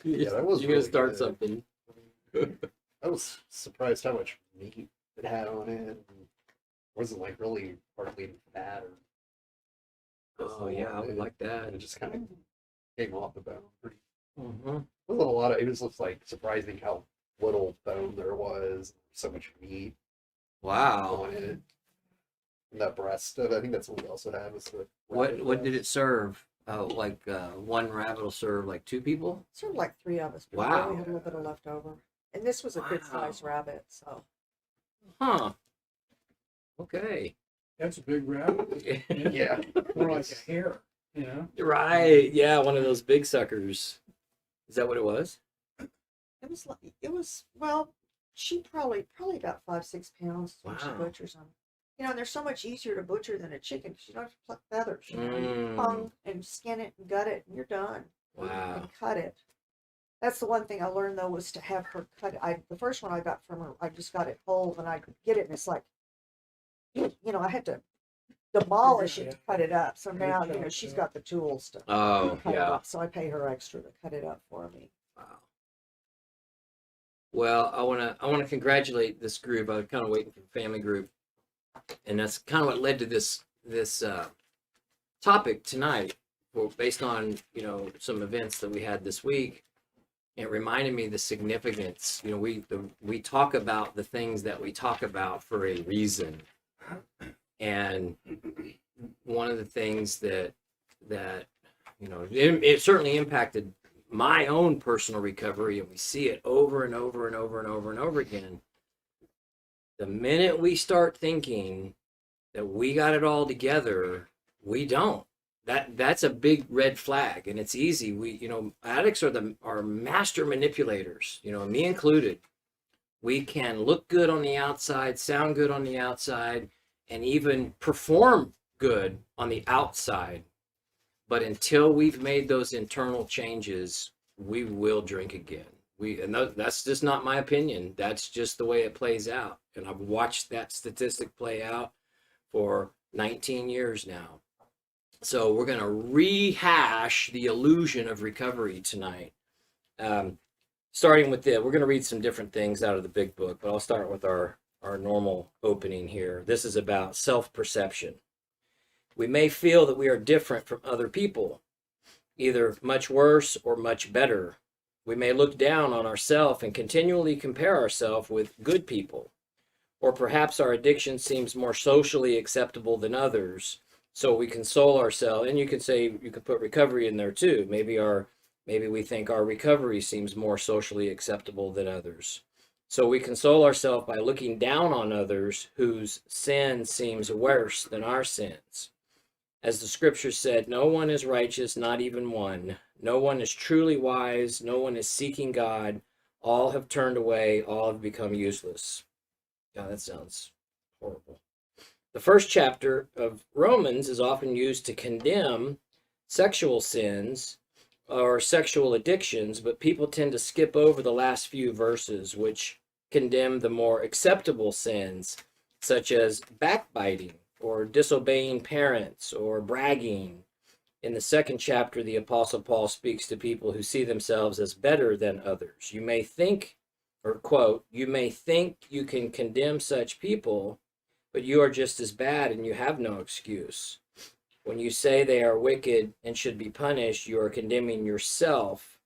Yeah, that was You're really gonna start good. something. I was surprised how much meat it had on it. It wasn't like really hardly any fat or Oh yeah, I would like and that. it just kind of came off the bone. Pretty, Mm-hmm. it wasn't a lot of. It was just like surprising how little bone there was. So much meat Wow. on it. And that breast. I think that's what we also had was the rabbit What did it breast. serve? Oh, like one rabbit will serve like two people? Sort of like three of us, but we Wow. only had a little bit of leftover. And this was a good sized Wow. rabbit, so Huh. Okay. That's a big rabbit. Yeah. More like a hare, you know? Right. Yeah, one of those big suckers. Is that what it was? it was well, she probably about 5-6 pounds when she Wow. butchers them. You know, they're so much easier to butcher than a chicken because you don't have to pluck feathers. You know, Mm. you hung and skin it and gut it, and you're done. Wow. And cut it. That's the one thing I learned though was to have her cut it. The first one I got from her, I just got it whole and I could get it, and it's like, you know, I had to demolish it to cut it up. So now, you know, she's got the tools to Oh, cut it yeah. up. So I pay her extra to cut it up for me. Wow. Well, I wanna congratulate this group. I was kind of waiting for the family group, and that's kind of what led to this topic tonight. Well, based on some events that we had this week, it reminded me the significance. We talk about the things that we talk about for a reason, and one of the things that it certainly impacted my own personal recovery, and we see it over and over and over and over and over again. The minute we start thinking that we got it all together, we don't. That's a big red flag, and it's easy. Addicts are master manipulators, me included. We can look good on the outside, sound good on the outside, and even perform good on the outside. But until we've made those internal changes, we will drink again. That's just not my opinion. That's just the way it plays out. And I've watched that statistic play out for 19 years now. So we're going to rehash the illusion of recovery tonight. Starting with we're going to read some different things out of the big book, but I'll start with our normal opening here. This is about self-perception. We may feel that we are different from other people, either much worse or much better. We may look down on ourselves and continually compare ourselves with good people. Or perhaps our addiction seems more socially acceptable than others, so we console ourselves. And you could put recovery in there too. Maybe we think our recovery seems more socially acceptable than others. So we console ourselves by looking down on others whose sin seems worse than our sins. As the scripture said, no one is righteous, not even one. No one is truly wise. No one is seeking God. All have turned away. All have become useless. God, that sounds horrible. The first chapter of Romans is often used to condemn sexual sins or sexual addictions, but people tend to skip over the last few verses, which condemn the more acceptable sins, such as backbiting, or disobeying parents, or bragging. In the second chapter, the Apostle Paul speaks to people who see themselves as better than others. You may think, or quote, you may think you can condemn such people, but you are just as bad and you have no excuse. When you say they are wicked and should be punished, you are condemning yourself.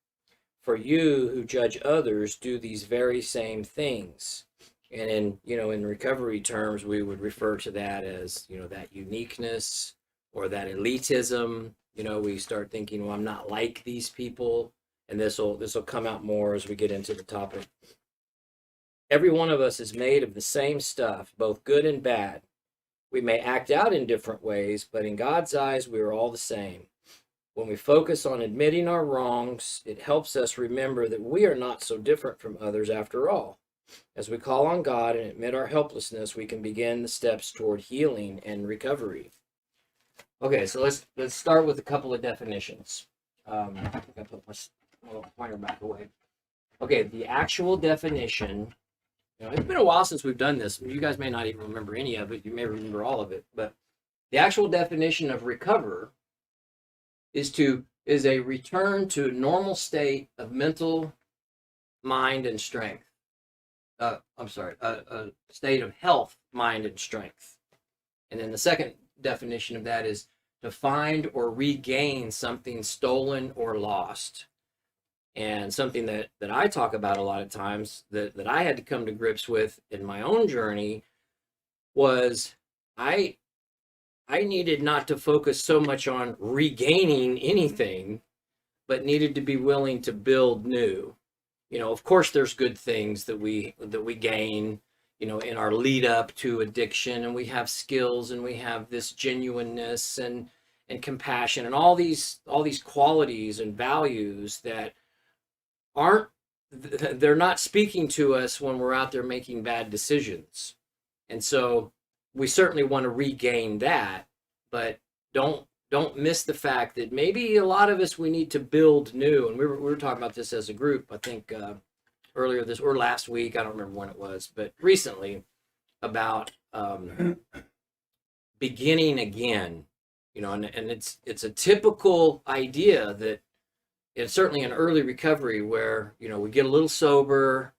For you who judge others do these very same things. And in recovery terms, we would refer to that as, that uniqueness or that elitism. We start thinking, well, I'm not like these people. And this will come out more as we get into the topic. Every one of us is made of the same stuff, both good and bad. We may act out in different ways, but in God's eyes, we are all the same. When we focus on admitting our wrongs, it helps us remember that we are not so different from others after all. As we call on God and admit our helplessness, we can begin the steps toward healing and recovery. Okay, so let's start with a couple of definitions. I think I put my little pointer back away. Okay, the actual definition. It's been a while since we've done this. You guys may not even remember any of it. You may remember all of it. But the actual definition of recover is to is a return to a normal state of mental, mind, and strength. A state of health, mind, and strength. And then the second definition of that is to find or regain something stolen or lost. And something that I talk about a lot of times that I had to come to grips with in my own journey was I needed not to focus so much on regaining anything, but needed to be willing to build new. You know, of course, there's good things that we gain, you know, in our lead up to addiction, and we have skills, and we have this genuineness and compassion, and all these qualities and values that they're not speaking to us when we're out there making bad decisions. And so we certainly want to regain that, but don't miss the fact that maybe a lot of us, we need to build new. And we were talking about this as a group, I think earlier this or last week, I don't remember when it was, but recently, about beginning again, you know, and it's a typical idea that it's certainly an early recovery where, you know, we get a little sober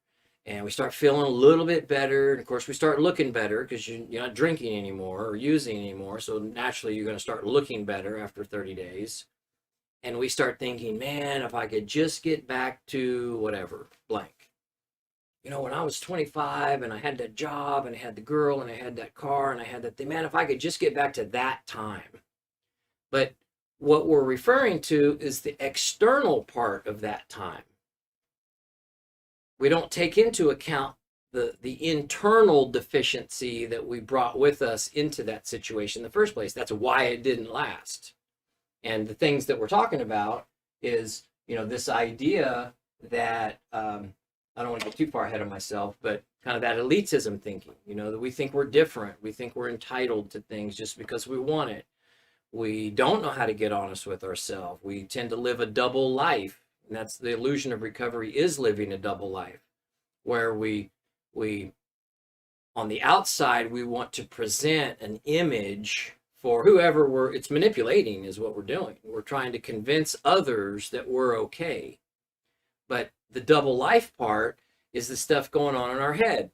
and we start feeling a little bit better. And of course, we start looking better because you're not drinking anymore or using anymore. So naturally, you're going to start looking better after 30 days. And we start thinking, man, if I could just get back to whatever, blank. You know, when I was 25 and I had that job and I had the girl and I had that car and I had that thing, man, if I could just get back to that time. But what we're referring to is the external part of that time. We don't take into account the internal deficiency that we brought with us into that situation in the first place. That's why it didn't last. And the things that we're talking about is, you know, this idea that, I don't want to get too far ahead of myself, but kind of that elitism thinking, you know, that we think we're different. We think we're entitled to things just because we want it. We don't know how to get honest with ourselves. We tend to live a double life. And that's the illusion of recovery, is living a double life, where we on the outside, we want to present an image for whoever it's manipulating is what we're doing. We're trying to convince others that we're okay. But the double life part is the stuff going on in our head.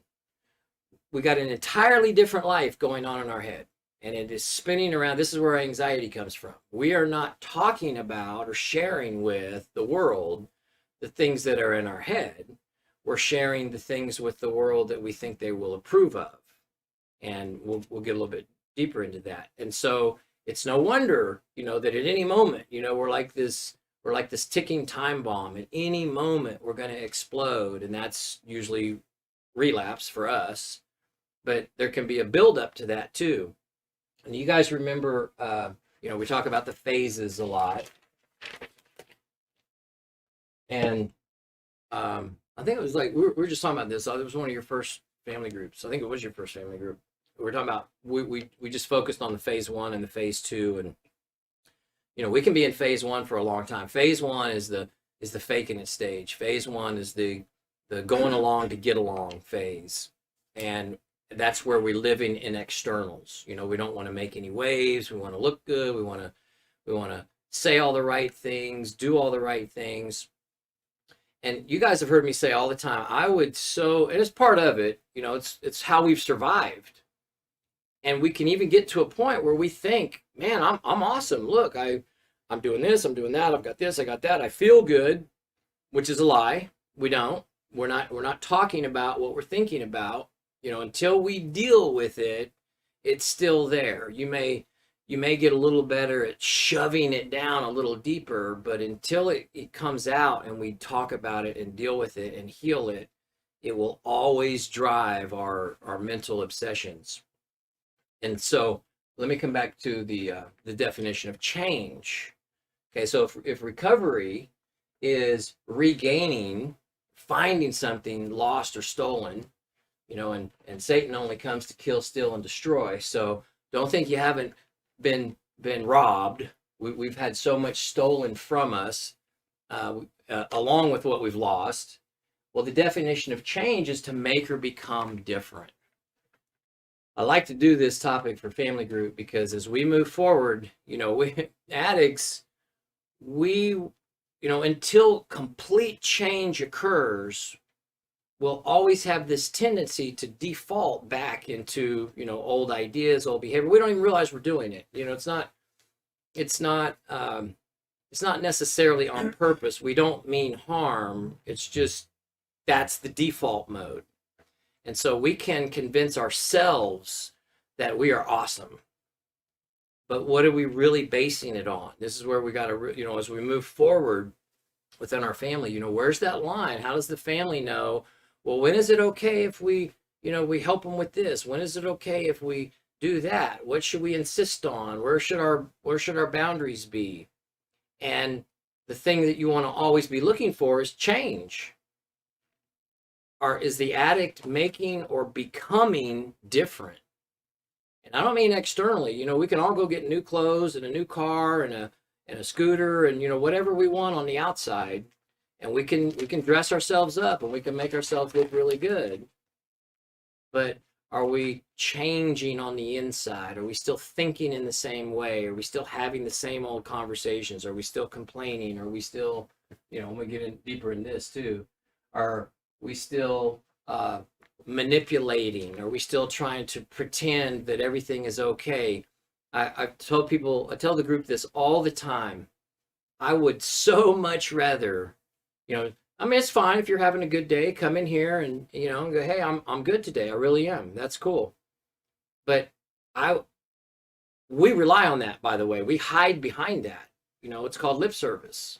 We got an entirely different life going on in our head. And it is spinning around. This is where anxiety comes from. We are not talking about or sharing with the world the things that are in our head. We're sharing the things with the world that we think they will approve of. And we'll get a little bit deeper into that. And so it's no wonder, you know, that at any moment, you know, we're like this ticking time bomb. At any moment, we're going to explode. And that's usually relapse for us. But there can be a buildup to that too. And you guys remember, you know, we talk about the phases a lot. And I think it was like, we were just talking about this. It was one of your first family groups. I think it was your first family group. We were talking about, we just focused on the phase 1 and the phase 2. And, you know, we can be in phase 1 for a long time. Phase 1 is the faking it stage. Phase 1 is the going along to get along phase. And that's where we're living in externals. You know, we don't want to make any waves. We want to look good. We want to say all the right things, do all the right things. And you guys have heard me say all the time, and it's part of it, you know, it's how we've survived. And we can even get to a point where we think, man, I'm awesome. Look, I'm doing this, I'm doing that. I've got this, I got that. I feel good, which is a lie. We don't. We're not talking about what we're thinking about. You know, until we deal with it, it's still there. You may get a little better at shoving it down a little deeper, but until it comes out and we talk about it and deal with it and heal it, it will always drive our mental obsessions. And so let me come back to the definition of change. Okay, so if recovery is regaining, finding something lost or stolen, you know, and Satan only comes to kill, steal, and destroy. So don't think you haven't been robbed. We've had so much stolen from us, along with what we've lost. Well, the definition of change is to make or become different. I like to do this topic for family group because as we move forward, you know, we addicts, we, until complete change occurs, we'll always have this tendency to default back into, old ideas, old behavior. We don't even realize we're doing it. It's not necessarily on purpose. We don't mean harm. It's just, that's the default mode. And so we can convince ourselves that we are awesome. But what are we really basing it on? This is where we got to, as we move forward within our family, where's that line? How does the family know? Well, when is it okay if we help them with this? When is it okay if we do that? What should we insist on? Where should our boundaries be? And the thing that you want to always be looking for is change. Is the addict making or becoming different? And I don't mean externally. We can all go get new clothes and a new car and a scooter and whatever we want on the outside, and we can dress ourselves up and we can make ourselves look really good. But are we changing on the inside? Are we still thinking in the same way? Are we still having the same old conversations? Are we still complaining? Are we still, I'm gonna get in deeper in this too. Are we still manipulating? Are we still trying to pretend that everything is okay? I tell the group this all the time. I would so much rather, it's fine if you're having a good day, come in here and, go, hey, I'm good today. I really am. That's cool. But we rely on that, by the way. We hide behind that. It's called lip service,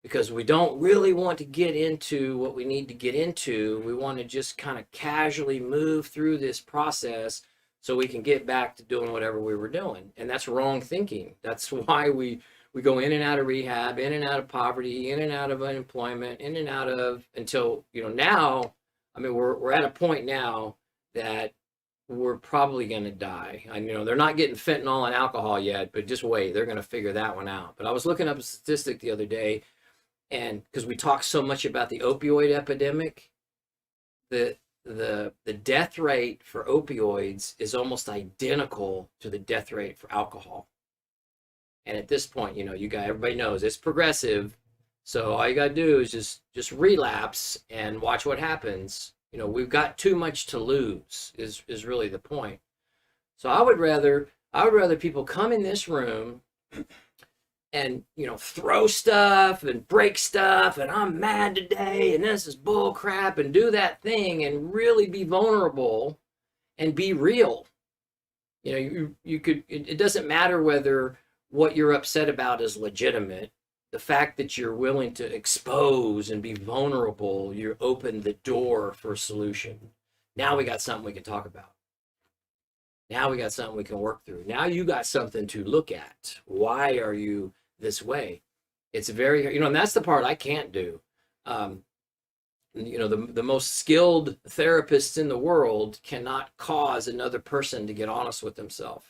because we don't really want to get into what we need to get into. We want to just kind of casually move through this process so we can get back to doing whatever we were doing. And that's wrong thinking. That's why we go in and out of rehab, in and out of poverty, in and out of unemployment, in and out of, until, now, we're at a point now that we're probably going to die. They're not getting fentanyl and alcohol yet, but just wait, they're going to figure that one out. But I was looking up a statistic the other day, and because we talk so much about the opioid epidemic, the death rate for opioids is almost identical to the death rate for alcohol. And at this point, everybody knows it's progressive. So all you got to do is just relapse and watch what happens. We've got too much to lose is really the point. So I would rather people come in this room and, throw stuff and break stuff and I'm mad today and this is bull crap and do that thing and really be vulnerable and be real. It doesn't matter whether what you're upset about is legitimate. The fact that you're willing to expose and be vulnerable, you open the door for a solution. Now we got something we can talk about. Now we got something we can work through. Now you got something to look at. Why are you this way? It's very, and that's the part I can't do. The most skilled therapists in the world cannot cause another person to get honest with themselves.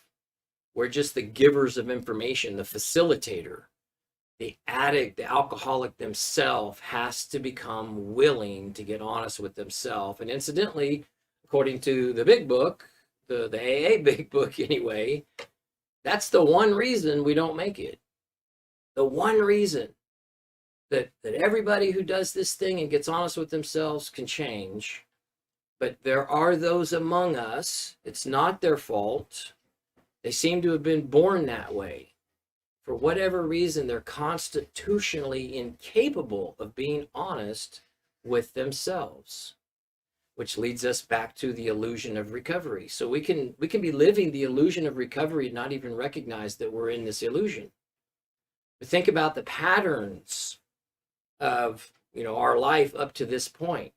We're just the givers of information, the facilitator. The addict, the alcoholic themselves has to become willing to get honest with themselves. And incidentally, according to the big book, the AA big book anyway, that's the one reason we don't make it. The one reason that everybody who does this thing and gets honest with themselves can change. But there are those among us, it's not their fault. They seem to have been born that way. For whatever reason, they're constitutionally incapable of being honest with themselves, which leads us back to the illusion of recovery. So we can be living the illusion of recovery and not even recognize that we're in this illusion. But think about the patterns of our life up to this point.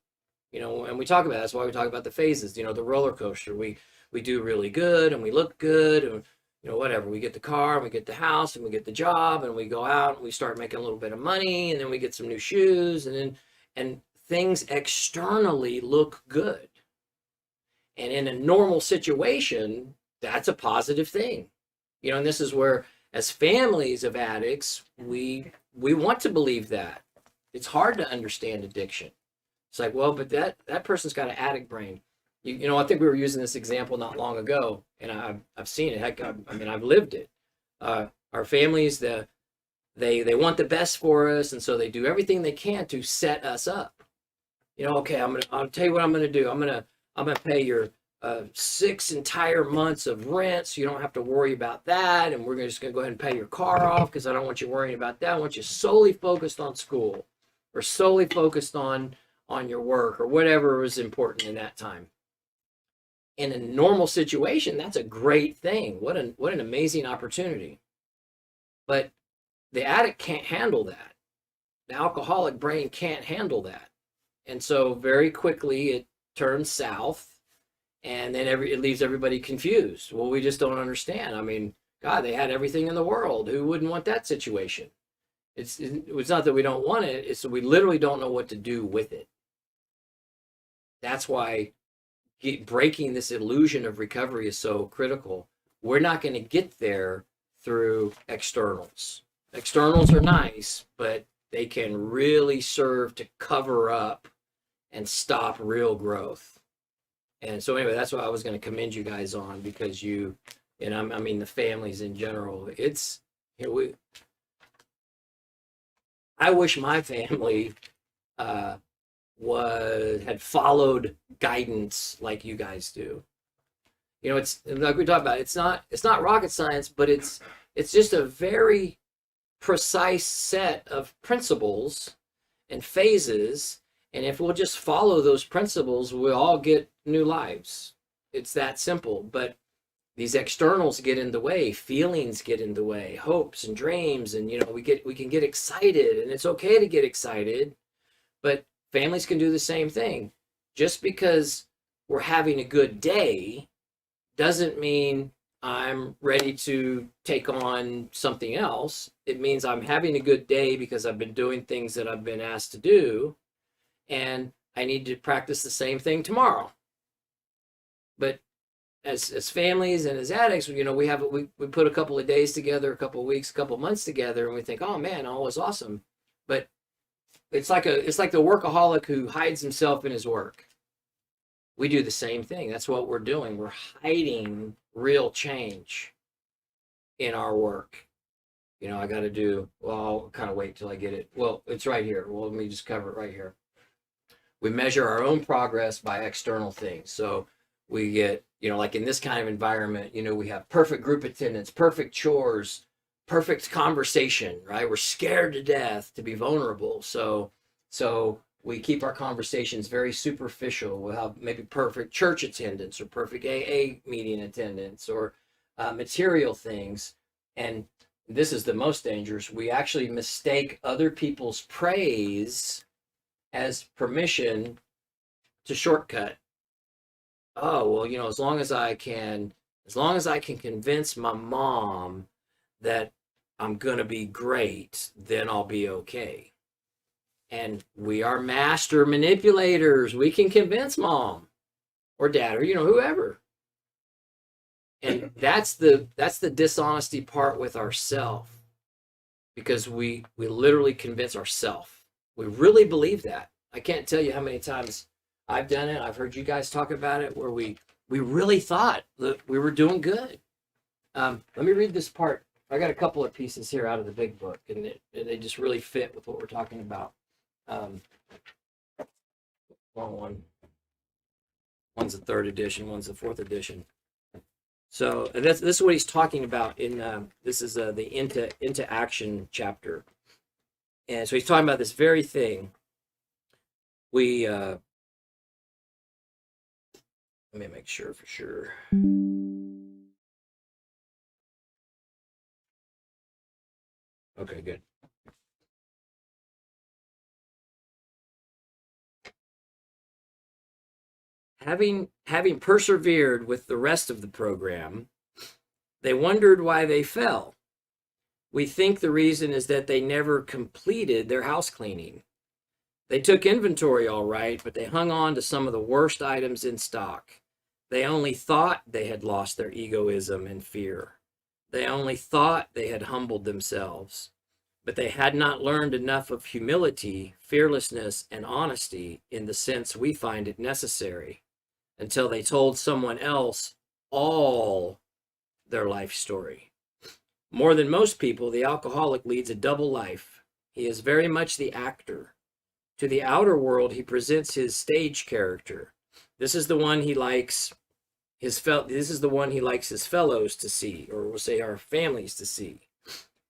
And we talk about, that's why we talk about the phases, the roller coaster. We do really good and we look good and whatever, we get the car and we get the house and we get the job and we go out and we start making a little bit of money and then we get some new shoes and things externally look good. And in a normal situation, that's a positive thing. And this is where, as families of addicts, we want to believe that. It's hard to understand addiction. It's like, well, but that person's got an addict brain. I think we were using this example not long ago, and I've seen it. Heck, I've lived it. Our families, the they want the best for us, and so they do everything they can to set us up. Okay, I'll tell you what I'm gonna do. I'm gonna pay your 6 entire months of rent, so you don't have to worry about that, and we're just gonna go ahead and pay your car off because I don't want you worrying about that. I want you solely focused on school, or solely focused on your work, or whatever was important in that time. In a normal situation, that's a great thing. What an amazing opportunity. But the addict can't handle that. The alcoholic brain can't handle that. And so very quickly it turns south, and then it leaves everybody confused. Well, we just don't understand. I mean, God, they had everything in the world. Who wouldn't want that situation? It's not that we don't want it. It's that we literally don't know what to do with it. That's why breaking this illusion of recovery is so critical. We're not going to get there through externals. Externals are nice, but they can really serve to cover up and stop real growth. And so anyway, that's what I was going to commend you guys on, because I mean the families in general. It's I wish my family had followed guidance like you guys do. It's like we talked about. It's not rocket science, but it's just a very precise set of principles and phases. And if we'll just follow those principles, we'll all get new lives. It's that simple. But these externals get in the way, feelings get in the way, hopes and dreams, and we can get excited, and it's okay to get excited, but families can do the same thing. Just because we're having a good day doesn't mean I'm ready to take on something else. It means I'm having a good day because I've been doing things that I've been asked to do, and I need to practice the same thing tomorrow. But as families and as addicts, we put a couple of days together, a couple of weeks, a couple of months together, and we think, oh man, all was awesome. But it's like the workaholic who hides himself in his work. We do the same thing. That's what we're doing. We're hiding real change in our work. I got to do, well, I'll kind of wait till I get it. Well, it's right here. Well, let me just cover it right here. We measure our own progress by external things. So we get, like in this kind of environment, we have perfect group attendance, perfect chores, perfect conversation, right? We're scared to death to be vulnerable. So we keep our conversations very superficial. We'll have maybe perfect church attendance, or perfect AA meeting attendance, or material things. And this is the most dangerous. We actually mistake other people's praise as permission to shortcut. Oh, well, as long as I can convince my mom that I'm going to be great, then I'll be okay. And we are master manipulators. We can convince mom or dad, or whoever. And that's the dishonesty part with ourselves, because we literally convince ourselves. We really believe that. I can't tell you how many times I've done it. I've heard you guys talk about it, where we really thought that we were doing good. Let me read this part. I got a couple of pieces here out of the big book, and they just really fit with what we're talking about. Wrong one. One's the 3rd edition, one's the 4th edition. So this is what he's talking about in this is the into action chapter. And so he's talking about this very thing. Let me make sure for sure. Okay, good. Having persevered with the rest of the program, they wondered why they fell. We think the reason is that they never completed their house cleaning. They took inventory all right, but they hung on to some of the worst items in stock. They only thought they had lost their egoism and fear. They only thought they had humbled themselves, but they had not learned enough of humility, fearlessness, and honesty in the sense we find it necessary, until they told someone else all their life story. More than most people, the alcoholic leads a double life. He is very much the actor. To the outer world, he presents his stage character. This is the one he likes this is the one he likes his fellows to see, or we'll say our families to see.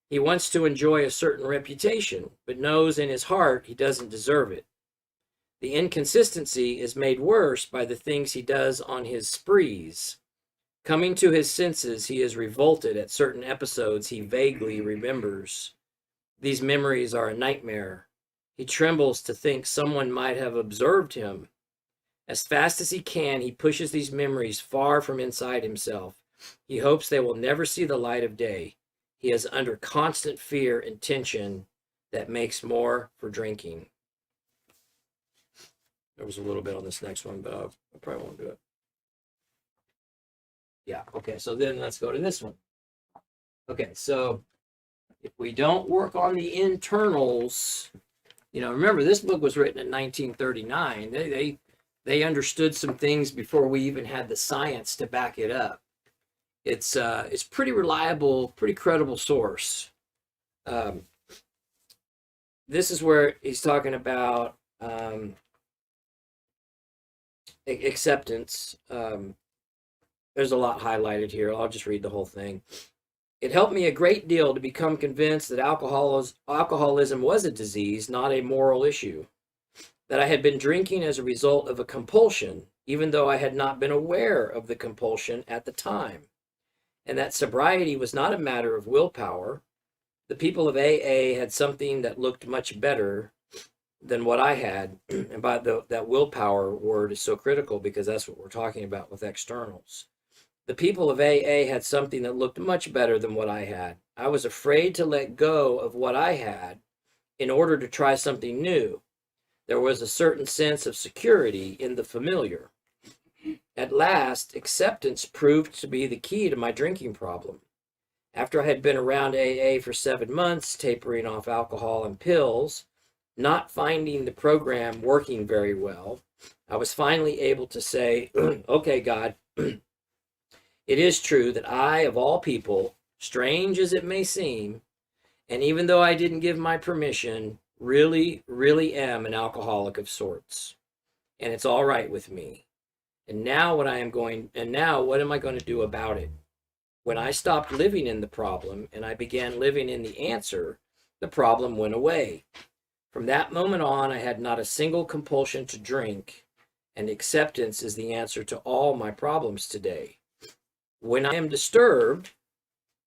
He wants to enjoy a certain reputation, but knows in his heart he doesn't deserve it. The inconsistency is made worse by the things he does on his sprees. Coming to his senses, he is revolted at certain episodes he vaguely remembers. These memories are a nightmare. He trembles to think someone might have observed him. As fast as he can, he pushes these memories far from inside himself. He hopes they will never see the light of day. He is under constant fear and tension that makes more for drinking. There was a little bit on this next one, but I probably won't do it. Yeah, okay, so then let's go to this one. Okay, so if we don't work on the internals, remember this book was written in 1939. They understood some things before we even had the science to back it up. It's pretty reliable, pretty credible source. This is where he's talking about acceptance. There's a lot highlighted here. I'll just read the whole thing. It helped me a great deal to become convinced that alcoholism was a disease, not a moral issue. That I had been drinking as a result of a compulsion, even though I had not been aware of the compulsion at the time. And that sobriety was not a matter of willpower. The people of AA had something that looked much better than what I had. And by that willpower word is so critical because that's what we're talking about with externals. The people of AA had something that looked much better than what I had. I was afraid to let go of what I had in order to try something new. There was a certain sense of security in the familiar. At last, acceptance proved to be the key to my drinking problem. After I had been around AA for 7 months, tapering off alcohol and pills, not finding the program working very well, I was finally able to say, okay, God, it is true that I, of all people, strange as it may seem, and even though I didn't give my permission, really, really am an alcoholic of sorts. And it's all right with me. And now what am I going to do about it? When I stopped living in the problem and I began living in the answer, the problem went away. From that moment on, I had not a single compulsion to drink, and acceptance is the answer to all my problems today. When I am disturbed,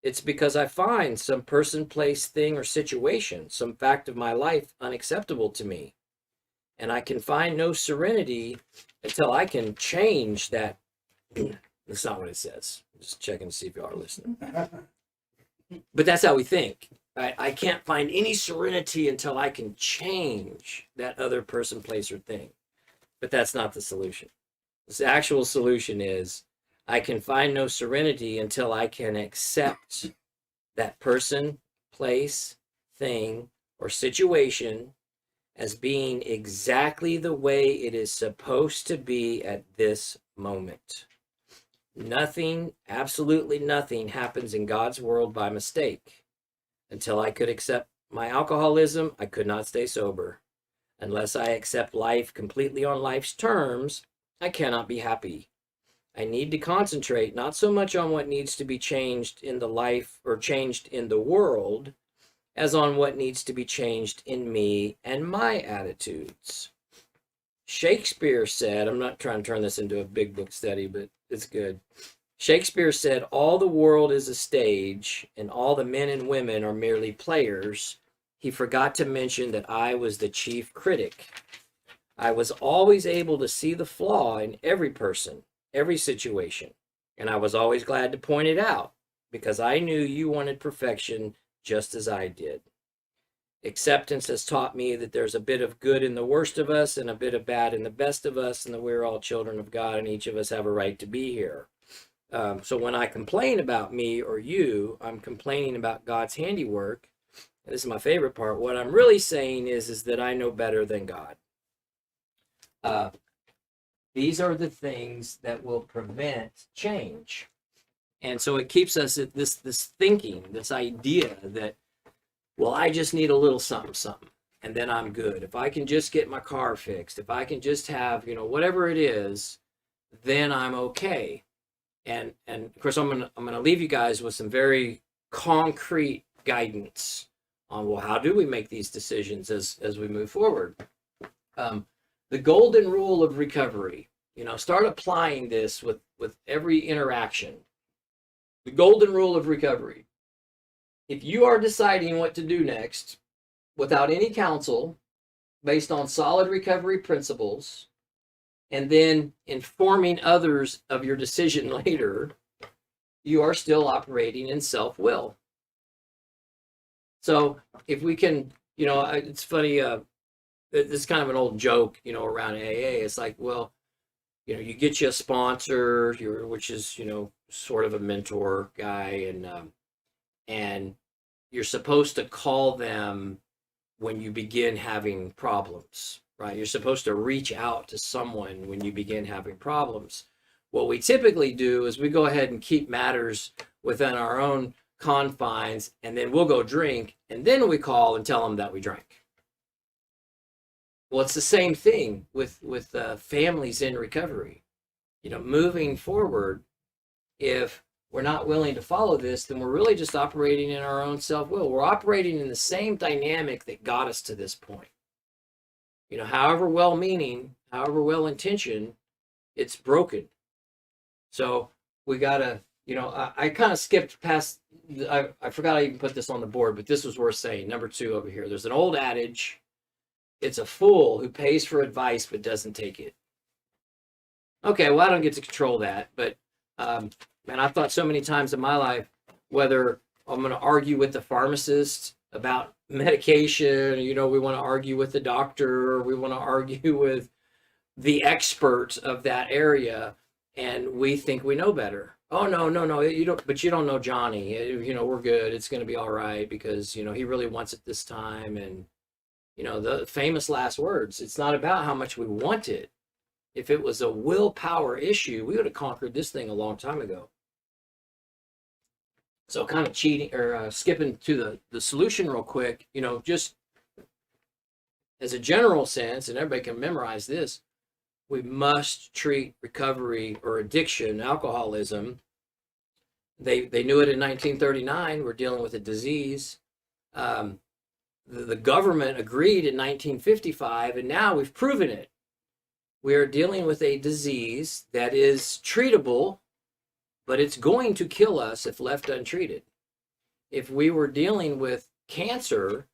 it's because I find some person, place, thing, or situation, some fact of my life unacceptable to me. And I can find no serenity until I can change that. That's not what it says. Just checking to see if you are listening. But that's how we think. I can't find any serenity until I can change that other person, place, or thing. But that's not the solution. The actual solution is I can find no serenity until I can accept that person, place, thing, or situation as being exactly the way it is supposed to be at this moment. Nothing, absolutely nothing happens in God's world by mistake. Until I could accept my alcoholism, I could not stay sober. Unless I accept life completely on life's terms, I cannot be happy. I need to concentrate not so much on what needs to be changed in the life or changed in the world as on what needs to be changed in me and my attitudes. Shakespeare said, I'm not trying to turn this into a big book study, but it's good. Shakespeare said, all the world is a stage and all the men and women are merely players. He forgot to mention that I was the chief critic. I was always able to see the flaw in every person, every situation, and I was always glad to point it out because I knew you wanted perfection just as I did. Acceptance has taught me that there's a bit of good in the worst of us and a bit of bad in the best of us, and that we're all children of God and each of us have a right to be here. So when I complain about me or you, I'm complaining about God's handiwork. And this is my favorite part. What I'm really saying is that I know better than God. These are the things that will prevent change. And so it keeps us at this thinking, this idea that, well, I just need a little something, something, and then I'm good. If I can just get my car fixed, if I can just have, whatever it is, then I'm okay. And of course, I'm gonna leave you guys with some very concrete guidance on, well, how do we make these decisions as we move forward? The golden rule of recovery. Start applying this with every interaction. The golden rule of recovery. If you are deciding what to do next without any counsel, based on solid recovery principles, and then informing others of your decision later, you are still operating in self-will. So if we can, it's funny, this is kind of an old joke, around AA. It's like, well, you get you a sponsor, which is, sort of a mentor guy, and you're supposed to call them when you begin having problems, right? You're supposed to reach out to someone when you begin having problems. What we typically do is we go ahead and keep matters within our own confines, and then we'll go drink, and then we call and tell them that we drank. Well, it's the same thing with families in recovery. Moving forward, if we're not willing to follow this, then we're really just operating in our own self-will. We're operating in the same dynamic that got us to this point. However well-meaning, however well-intentioned, it's broken. So we gotta, I kind of skipped past, I forgot I even put this on the board, but this was worth saying. Number 2 over here. There's an old adage. It's a fool who pays for advice but doesn't take it. Okay, well, I don't get to control that, but man, I've thought so many times in my life, whether I'm going to argue with the pharmacist about medication, we want to argue with the doctor, or we want to argue with the expert of that area, and we think we know better. Oh, no, you don't, but you don't know Johnny. We're good. It's going to be all right because, he really wants it this time. And, the famous last words, it's not about how much we want it. If it was a willpower issue, we would have conquered this thing a long time ago. So kind of cheating or skipping to the solution real quick, just as a general sense, and everybody can memorize this, we must treat recovery or addiction, alcoholism. They knew it in 1939. We're dealing with a disease. The government agreed in 1955, and now we've proven it. We are dealing with a disease that is treatable, but it's going to kill us if left untreated. If we were dealing with cancer,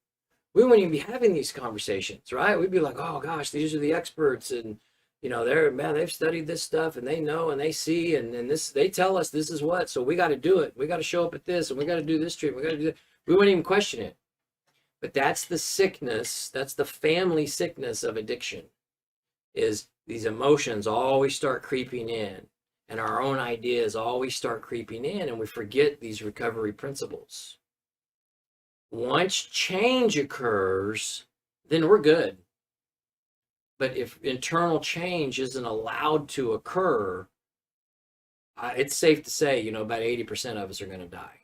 we wouldn't even be having these conversations, right? We'd be like, oh gosh, these are the experts, and they've studied this stuff, and they know, and they see, and this, they tell us this is what, so we got to do it. We got to show up at this, and we got to do this treatment. We got to do that. We wouldn't even question it. But that's the sickness, that's the family sickness of addiction, is these emotions always start creeping in, and our own ideas always start creeping in, and we forget these recovery principles. Once change occurs, then we're good. But if internal change isn't allowed to occur, it's safe to say, about 80% of us are going to die.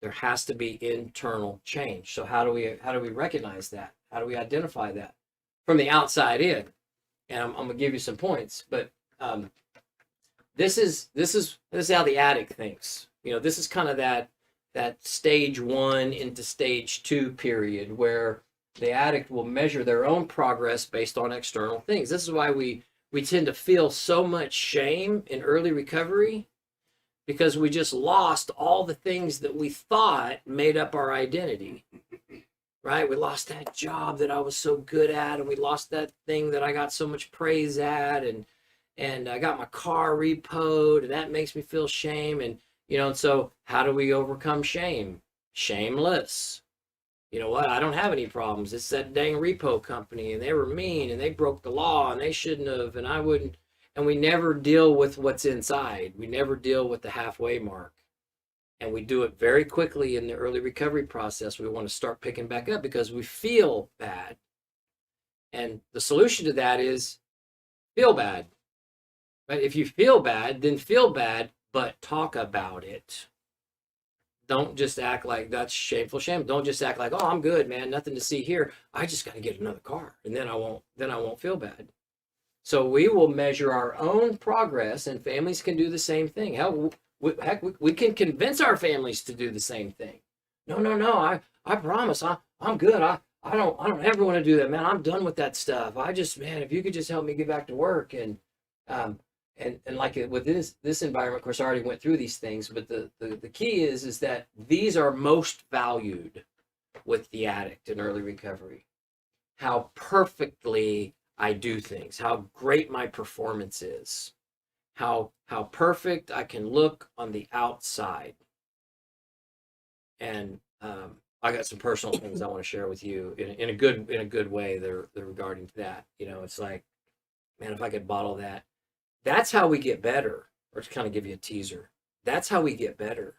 There has to be internal change. So how do we recognize that? How do we identify that from the outside in? And I'm going to give you some points, but this is how the addict thinks. This is kind of that stage 1 into stage 2 period where the addict will measure their own progress based on external things. This is why we tend to feel so much shame in early recovery, because we just lost all the things that we thought made up our identity, right? We lost that job that I was so good at, and we lost that thing that I got so much praise at, and I got my car repoed, and that makes me feel shame. And, and so how do we overcome shame? Shameless. You know what? I don't have any problems. It's that dang repo company, and they were mean, and they broke the law, and they shouldn't have, and I wouldn't. And we never deal with what's inside. We never deal with the halfway mark. And we do it very quickly in the early recovery process. We want to start picking back up because we feel bad. And the solution to that is feel bad. Right? If you feel bad, then feel bad, but talk about it. Don't just act like that's shameful shame. Don't just act like, oh, I'm good, man, nothing to see here. I just got to get another car, and then I won't feel bad. So we will measure our own progress, and families can do the same thing. Heck, we can convince our families to do the same thing. No. I promise, I'm good. I don't ever want to do that, man. I'm done with that stuff. I just, man, if you could just help me get back to work. Um, and like with this environment, of course, I already went through these things, but the key is that these are most valued with the addict in early recovery. How perfectly I do things, how great my performance is, how perfect I can look on the outside. And I got some personal things I want to share with you in a good way. They're regarding to that. It's like, man, if I could bottle that. That's how we get better. Or to kind of give you a teaser. That's how we get better,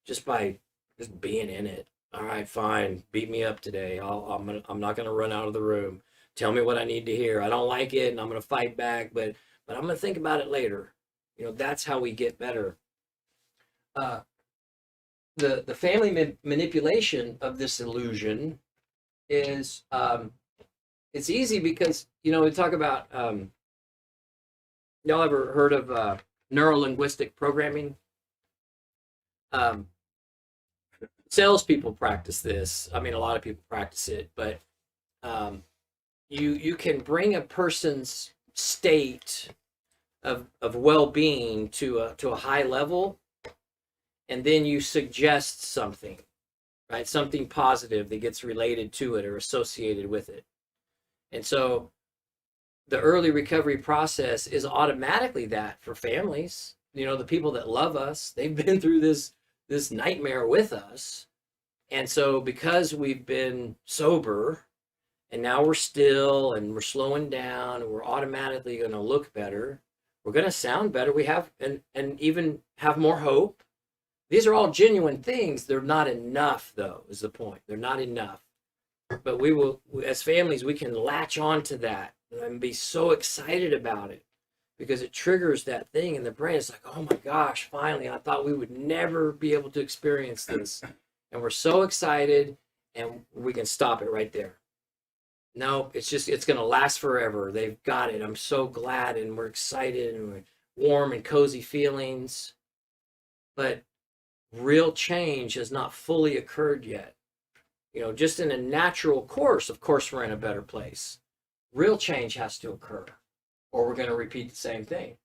just by just being in it. All right, fine. Beat me up today. I'm not gonna run out of the room. Tell me what I need to hear. I don't like it, and I'm gonna fight back, but I'm gonna think about it later. That's how we get better. The family manipulation of this illusion is it's easy because we talk about y'all ever heard of neuro-linguistic programming? Salespeople practice this. I mean, a lot of people practice it, but you can bring a person's state of well-being to a high level, and then you suggest something, right? Something positive that gets related to it or associated with it. And so the early recovery process is automatically that for families. The people that love us, they've been through this nightmare with us. And so because we've been sober and now we're still and we're slowing down and we're automatically going to look better, we're going to sound better. We have and even have more hope. These are all genuine things. They're not enough, though, is the point. They're not enough. But we will, as families, we can latch on to that and be so excited about it because it triggers that thing in the brain. It's like, oh my gosh, finally, I thought we would never be able to experience this. And we're so excited, and we can stop it right there. No, it's going to last forever. They've got it. I'm so glad, and we're excited, and we're warm and cozy feelings. But real change has not fully occurred yet. Just in a natural course, of course, we're in a better place. Real change has to occur, or we're going to repeat the same thing.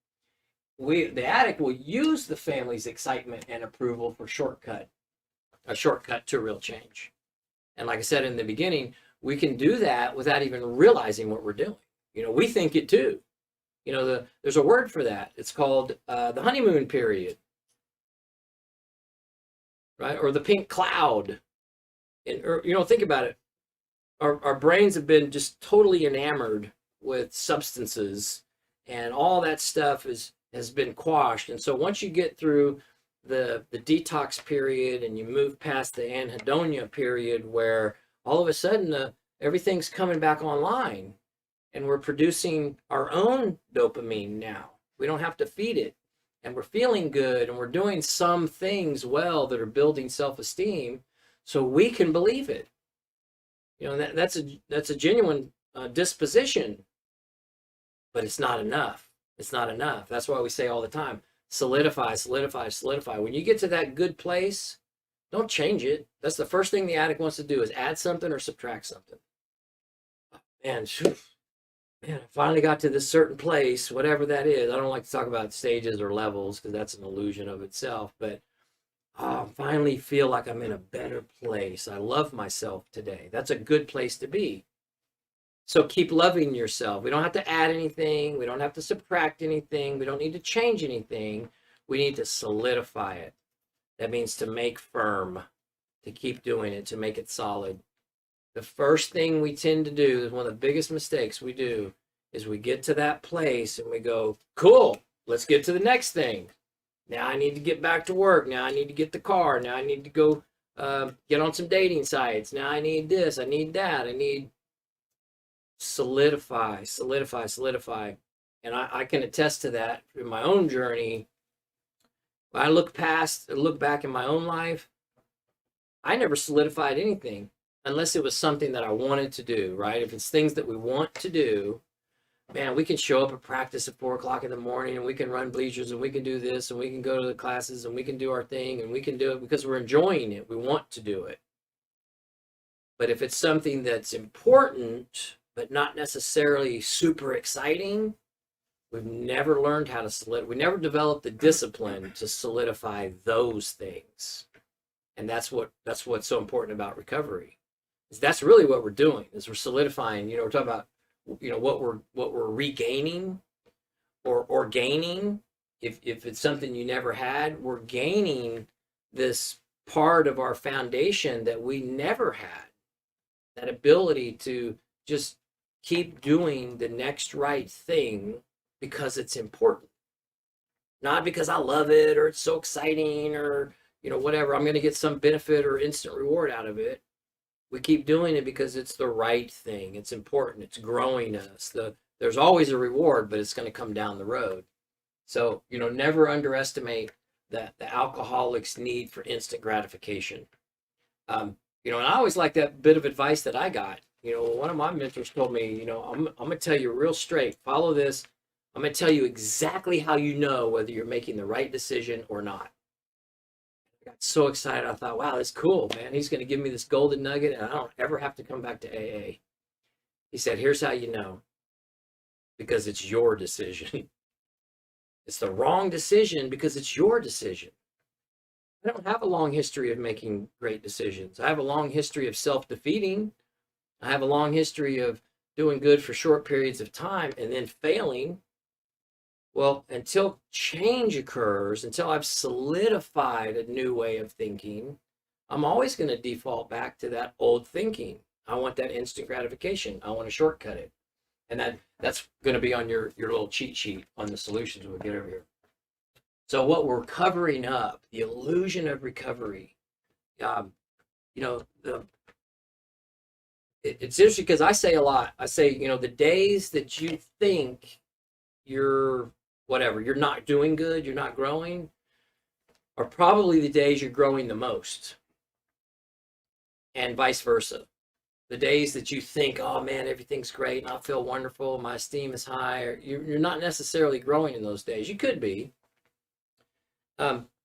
The addict will use the family's excitement and approval for a shortcut to real change. And like I said in the beginning, we can do that without even realizing what we're doing. We think it too. There's a word for that. It's called the honeymoon period, right? Or the pink cloud. And think about it. Our brains have been just totally enamored with substances, and all that stuff has been quashed. And so once you get through the detox period and you move past the anhedonia period, where all of a sudden everything's coming back online, and we're producing our own dopamine now. We don't have to feed it, and we're feeling good, and we're doing some things well that are building self-esteem, so we can believe it. That's a genuine disposition, but it's not enough. It's not enough. That's why we say all the time, solidify, solidify, solidify. When you get to that good place, don't change it. That's the first thing the addict wants to do, is add something or subtract something. Man, I finally got to this certain place, whatever that is. I don't like to talk about stages or levels because that's an illusion of itself, but I finally feel like I'm in a better place. I love myself today. That's a good place to be. So keep loving yourself. We don't have to add anything. We don't have to subtract anything. We don't need to change anything. We need to solidify it. That means to make firm, to keep doing it, to make it solid. The first thing we tend to do, is one of the biggest mistakes we do, is we get to that place and we go, cool, let's get to the next thing. Now I need to get back to work. Now I need to get the car. Now I need to go get on some dating sites. Now I need this. I need that. I need solidify, solidify, solidify. And I can attest to that in my own journey. When I look back in my own life, I never solidified anything unless it was something that I wanted to do, right? If it's things that we want to do, man, we can show up at practice at 4 o'clock in the morning and we can run bleachers and we can do this and we can go to the classes and we can do our thing and we can do it because we're enjoying it. We want to do it. But if it's something that's important, but not necessarily super exciting, we've never learned how to we never developed the discipline to solidify those things. And that's what's so important about recovery. Is that's really what we're doing, is we're solidifying, we're talking about, what we're regaining or gaining. If it's something you never had, we're gaining this part of our foundation that we never had. That ability to just keep doing the next right thing because it's important. Not because I love it or it's so exciting or, whatever, I'm going to get some benefit or instant reward out of it. We keep doing it because it's the right thing. It's important. It's growing us. There's always a reward, but it's going to come down the road. So, never underestimate the alcoholic's need for instant gratification. And I always like that bit of advice that I got. One of my mentors told me, I'm going to tell you real straight, follow this. I'm going to tell you exactly how you know whether you're making the right decision or not. I got so excited. I thought, wow, that's cool, man. He's going to give me this golden nugget and I don't ever have to come back to AA. He said, here's how you know. Because it's your decision. It's the wrong decision because it's your decision. I don't have a long history of making great decisions. I have a long history of self-defeating. I have a long history of doing good for short periods of time and then failing. Well, until change occurs, until I've solidified a new way of thinking, I'm always going to default back to that old thinking. I want that instant gratification. I want to shortcut it. And that's going to be on your little cheat sheet on the solutions we'll get over here. So what we're covering up, the illusion of recovery, it's interesting because I say a lot. I say, the days that you think you're not doing good, you're not growing, are probably the days you're growing the most. And vice versa. The days that you think, oh man, everything's great and I feel wonderful, my esteem is high, you're not necessarily growing in those days. You could be.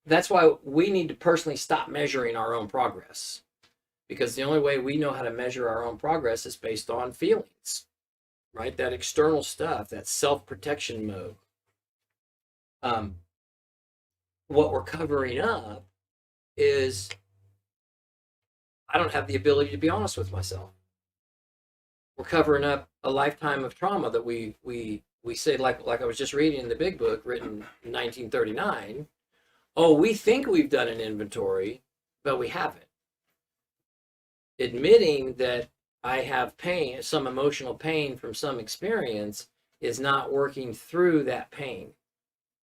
That's why we need to personally stop measuring our own progress, because the only way we know how to measure our own progress is based on feelings, right? That external stuff, that self-protection mode. What we're covering up is I don't have the ability to be honest with myself. We're covering up a lifetime of trauma that we say, like I was just reading in the big book written in 1939. Oh, we think we've done an inventory, but we haven't. Admitting that I have pain, some emotional pain from some experience, is not working through that pain.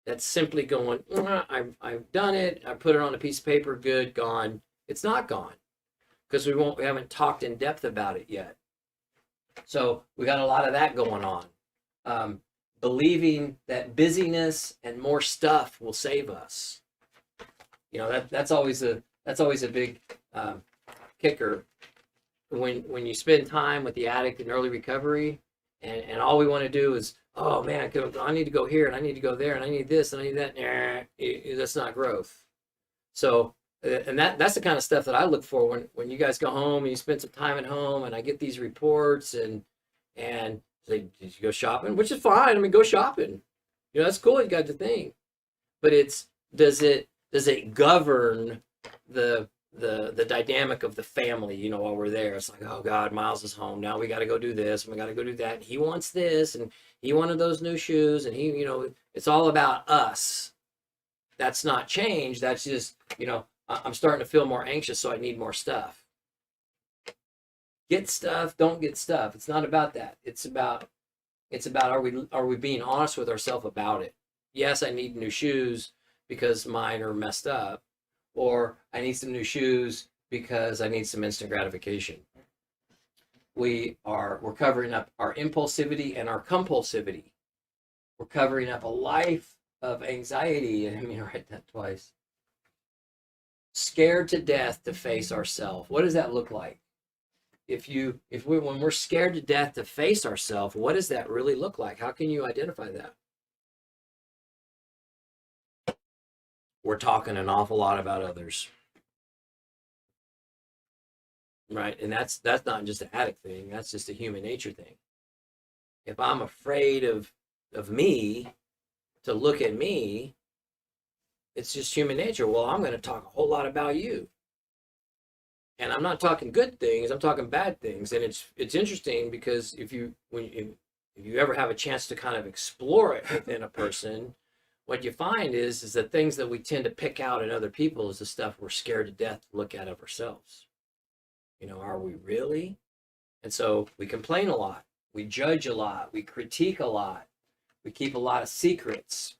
That's simply going, I've done it, I put it on a piece of paper, good, gone. It's not gone because we haven't talked in depth about it yet. So we got a lot of that going on. Believing that busyness and more stuff will save us. That's always a big kicker when you spend time with the addict in early recovery, and all we want to do is, oh man, I need to go here and I need to go there and I need this and I need that. That's not growth. So, and that's the kind of stuff that I look for when you guys go home and you spend some time at home, and I get these reports and say, did you go shopping? Which is fine. I mean, go shopping. That's cool. You got the thing, but does it govern the dynamic of the family, while we're there? It's like, oh God, Miles is home. Now we got to go do this and we got to go do that. He wants this and he wanted those new shoes, and he, it's all about us. That's not change. That's just, I'm starting to feel more anxious, so I need more stuff. Get stuff, don't get stuff. It's not about that. It's about are we being honest with ourselves about it? Yes, I need new shoes because mine are messed up, or I need some new shoes because I need some instant gratification. We're covering up our impulsivity and our compulsivity. We're covering up a life of anxiety. I mean, I write that twice. Scared to death to face ourselves. What does that look like? When we're scared to death to face ourselves, what does that really look like? How can you identify that? We're talking an awful lot about others. Right? And that's not just an addict thing, that's just a human nature thing. If I'm afraid of me, to look at me, it's just human nature. Well, I'm going to talk a whole lot about you. And I'm not talking good things, I'm talking bad things. And it's interesting because if you ever have a chance to kind of explore it within a person, what you find is the things that we tend to pick out in other people is the stuff we're scared to death to look at of ourselves. Are we really? And so we complain a lot, we judge a lot, we critique a lot, we keep a lot of secrets.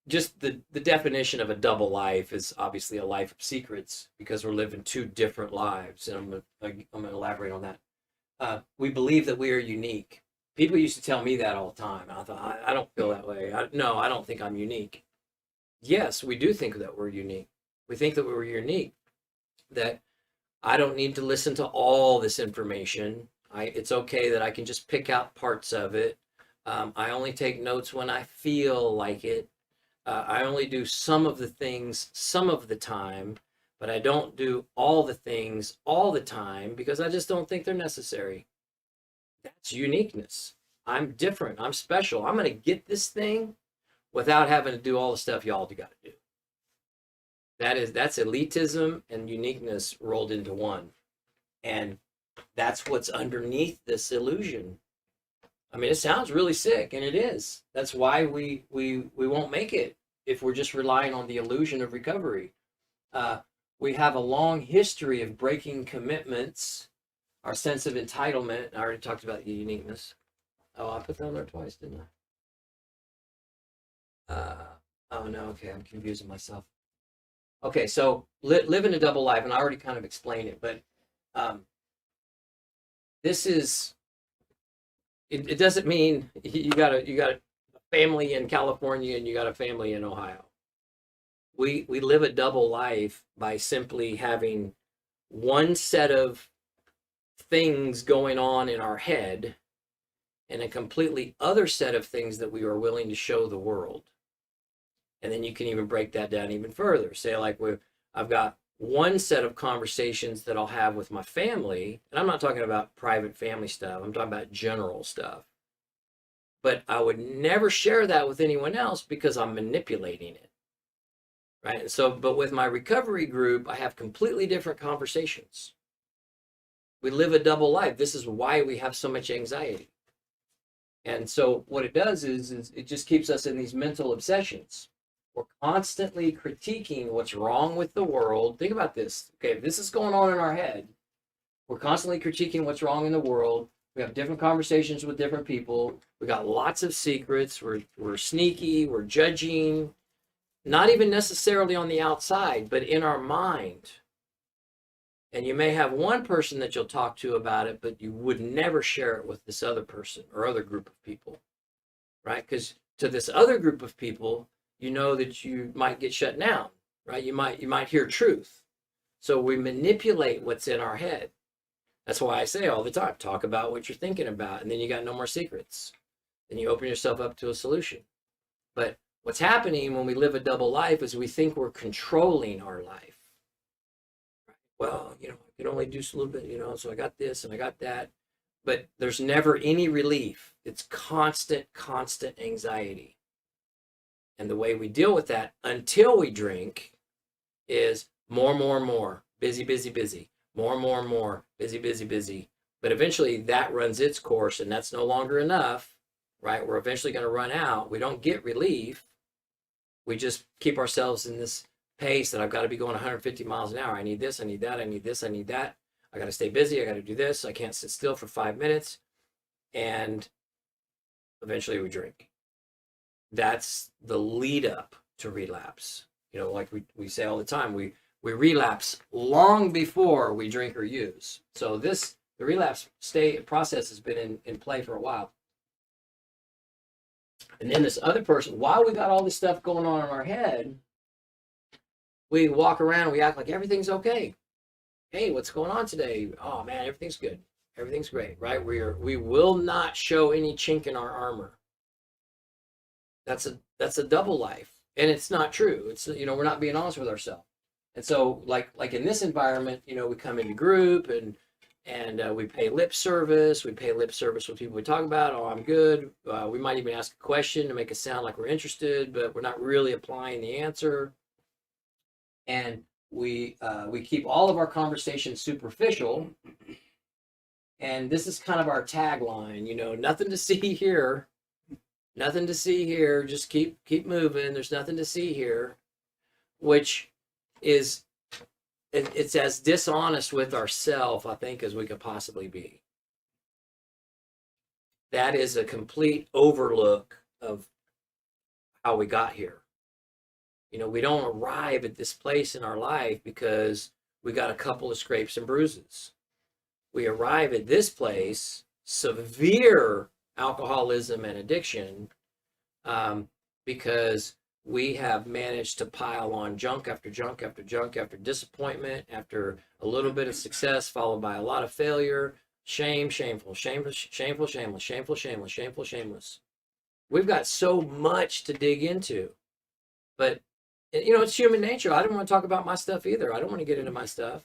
Just the definition of a double life is obviously a life of secrets because we're living two different lives. And I'm gonna elaborate on that. We believe that we are unique. People used to tell me that all the time. I thought, I don't feel that way. No, I don't think I'm unique. Yes, we do think that we're unique. We think that we're unique, that I don't need to listen to all this information. It's okay that I can just pick out parts of it. I only take notes when I feel like it. I only do some of the things some of the time, but I don't do all the things all the time because I just don't think they're necessary. That's uniqueness. I'm different. I'm special. I'm going to get this thing without having to do all the stuff y'all got to do. That's elitism and uniqueness rolled into one. And that's what's underneath this illusion. I mean, it sounds really sick, and it is. That's why we won't make it if we're just relying on the illusion of recovery. We have a long history of breaking commitments, our sense of entitlement. I already talked about the uniqueness. Oh, I put that on there twice, didn't I? Oh, no, okay, I'm confusing myself. Okay, so living a double life, and I already kind of explained it, but this is, it doesn't mean you got a family in California and you got a family in Ohio. We live a double life by simply having one set of things going on in our head and a completely other set of things that we are willing to show the world. And then you can even break that down even further. Say like I've got one set of conversations that I'll have with my family, and I'm not talking about private family stuff, I'm talking about general stuff. But I would never share that with anyone else because I'm manipulating it. Right? And so, but with my recovery group, I have completely different conversations. We live a double life. This is why we have so much anxiety. And so what it does is it just keeps us in these mental obsessions. We're constantly critiquing what's wrong with the world. Think about this. Okay, if this is going on in our head, we're constantly critiquing what's wrong in the world. We have different conversations with different people. We got lots of secrets. We're sneaky. We're judging. Not even necessarily on the outside, but in our mind. And you may have one person that you'll talk to about it, but you would never share it with this other person or other group of people, right? Because to this other group of people, you know that you might get shut down, right? You might hear truth. So we manipulate what's in our head. That's why I say all the time, talk about what you're thinking about, and then you got no more secrets. Then you open yourself up to a solution. But what's happening when we live a double life is we think we're controlling our life. Well, I can only do a little bit, so I got this and I got that. But there's never any relief. It's constant anxiety. And the way we deal with that until we drink is more, busy, more, busy. But eventually that runs its course and that's no longer enough, right? We're eventually going to run out. We don't get relief. We just keep ourselves in this pace that I've got to be going 150 miles an hour. I need this, I need that, I need this, I need that. I got to stay busy. I got to do this. I can't sit still for 5 minutes. And eventually we drink. That's the lead up to relapse. Like we say all the time, we relapse long before we drink or use. So the relapse process has been in play for a while. And then this other person, while we got all this stuff going on in our head, we walk around and we act like everything's okay. Hey, what's going on today? Oh man, everything's good. Everything's great, right? We will not show any chink in our armor. That's a double life. And it's not true. It's, we're not being honest with ourselves. And so like in this environment, we come into group and we pay lip service. We pay lip service with people we talk about. Oh, I'm good. We might even ask a question to make it sound like we're interested, but we're not really applying the answer. And we keep all of our conversations superficial. And this is kind of our tagline, nothing to see here. Nothing to see here. Just keep moving. There's nothing to see here, which is, it's as dishonest with ourselves, I think, as we could possibly be. That is a complete overlook of how we got here. We don't arrive at this place in our life because we got a couple of scrapes and bruises. We arrive at this place, severe alcoholism and addiction, because we have managed to pile on junk after junk after junk after disappointment, after a little bit of success followed by a lot of failure, shame, shameful, shameless, shameful, shameless, shameful, shameless, shameful, shameless. We've got so much to dig into, but it's human nature. I don't want to talk about my stuff either. I don't want to get into my stuff.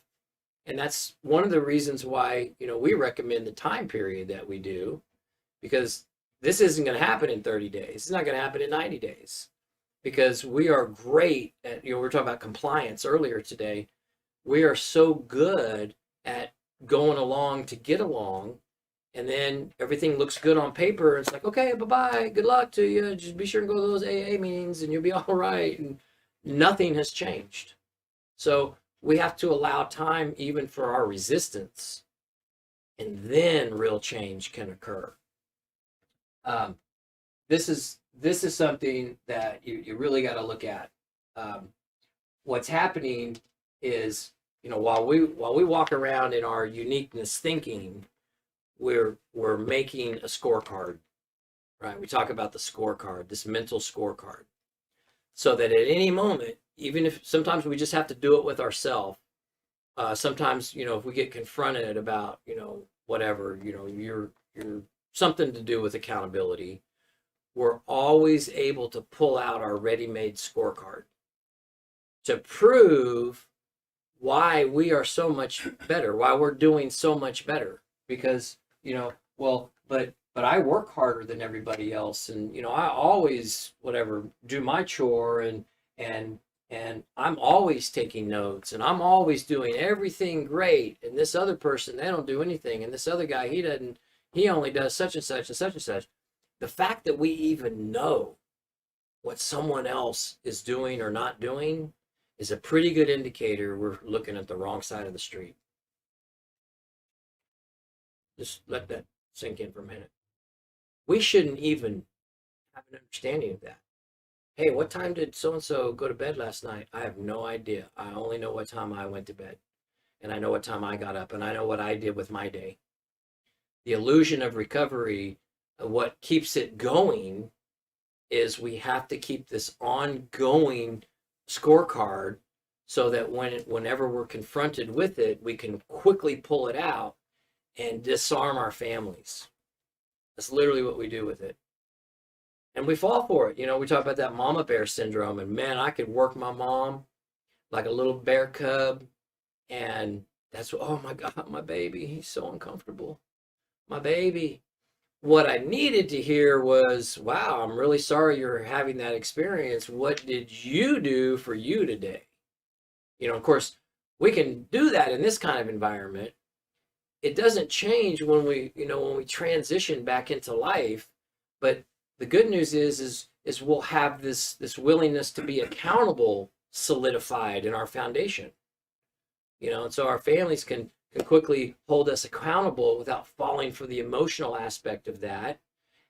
And that's one of the reasons why, we recommend the time period that we do, because this isn't going to happen in 30 days. It's not going to happen in 90 days, because we are great at, we were talking about compliance earlier today. We are so good at going along to get along. And then everything looks good on paper. And it's like, okay, bye-bye. Good luck to you. Just be sure and go to those AA meetings and you'll be all right. And nothing has changed. So we have to allow time even for our resistance. And then real change can occur. This is something that you really got to look at. What's happening is, while we walk around in our uniqueness thinking, we're making a scorecard, right? We talk about the scorecard, this mental scorecard, so that at any moment, even if sometimes we just have to do it with ourselves. Sometimes, if we get confronted about, whatever, you're something to do with accountability, we're always able to pull out our ready-made scorecard to prove why we are so much better, why we're doing so much better. Because, but I work harder than everybody else, and I always do my chore, and I'm always taking notes, and I'm always doing everything great, and this other person, they don't do anything, and this other guy, he only does such and such and such and such. The fact that we even know what someone else is doing or not doing is a pretty good indicator we're looking at the wrong side of the street. Just let that sink in for a minute. We shouldn't even have an understanding of that. Hey, what time did so-and-so go to bed last night? I have no idea. I only know what time I went to bed. And I know what time I got up. And I know what I did with my day. The illusion of recovery, what keeps it going, is we have to keep this ongoing scorecard so that whenever we're confronted with it, we can quickly pull it out and disarm our families. That's literally what we do with it. And we fall for it. We talk about that mama bear syndrome, and man, I could work my mom like a little bear cub. And that's what, oh my God, my baby, he's so uncomfortable. My baby. What I needed to hear was, wow, I'm really sorry you're having that experience. What did you do for you today? Of course, we can do that in this kind of environment. It doesn't change when we transition back into life. But the good news is we'll have this willingness to be accountable solidified in our foundation. And so our families can quickly hold us accountable without falling for the emotional aspect of that.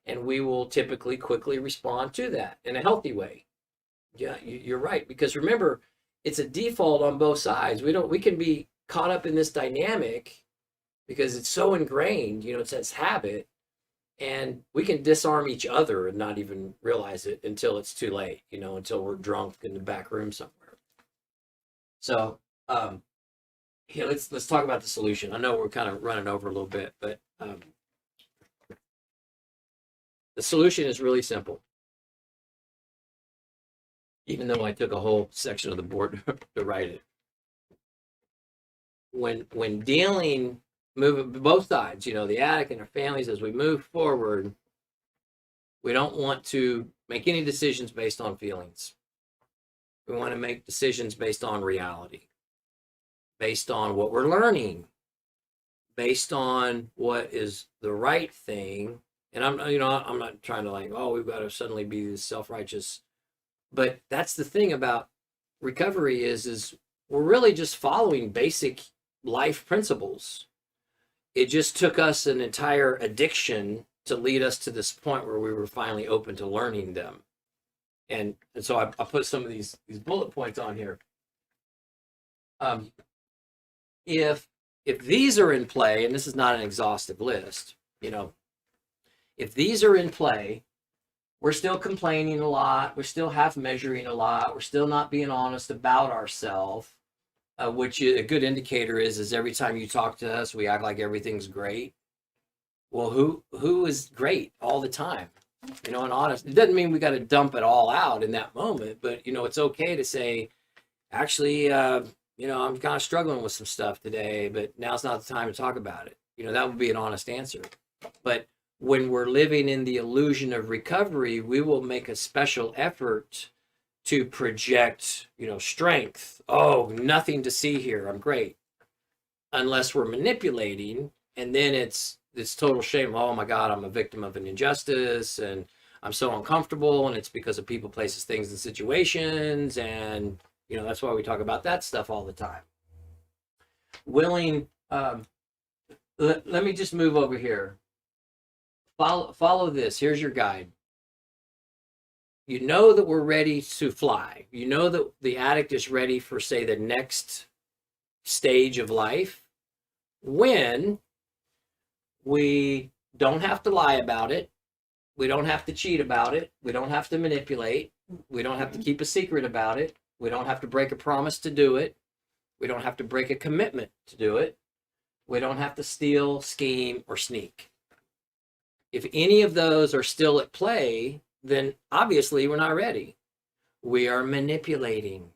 And we will typically quickly respond to that in a healthy way. Yeah, you're right. Because remember, it's a default on both sides. We can be caught up in this dynamic because it's so ingrained, it's this habit. And we can disarm each other and not even realize it until it's too late, until we're drunk in the back room somewhere. So, here, let's talk about the solution. I know we're kind of running over a little bit, but the solution is really simple. Even though I took a whole section of the board to write it. When dealing, moving both sides, the addict and their families, as we move forward, we don't want to make any decisions based on feelings. We want to make decisions based on reality, based on what we're learning, based on what is the right thing. And I'm not trying to we've got to suddenly be this self-righteous. But that's the thing about recovery is we're really just following basic life principles. It just took us an entire addiction to lead us to this point where we were finally open to learning them. And so I put some of these bullet points on here. If these are in play, and this is not an exhaustive list, if these are in play, we're still complaining a lot. We're still half measuring a lot. We're still not being honest about ourselves, which a good indicator is every time you talk to us, we act like everything's great. Well, who is great all the time? And honest. It doesn't mean we got to dump it all out in that moment, but it's okay to say, actually, I'm kind of struggling with some stuff today, but now's not the time to talk about it. That would be an honest answer. But when we're living in the illusion of recovery, we will make a special effort to project, strength. Oh, nothing to see here. I'm great. Unless we're manipulating, and then it's total shame. Oh my God, I'm a victim of an injustice, and I'm so uncomfortable, and it's because of people, places, things, and situations, and that's why we talk about that stuff all the time. Let me just move over here. Follow this. Here's your guide. You know that we're ready to fly. You know that the addict is ready for, say, the next stage of life when we don't have to lie about it. We don't have to cheat about it. We don't have to manipulate. We don't have to keep a secret about it. We don't have to break a promise to do it. We don't have to break a commitment to do it. We don't have to steal, scheme, or sneak. If any of those are still at play, then obviously we're not ready. We are manipulating.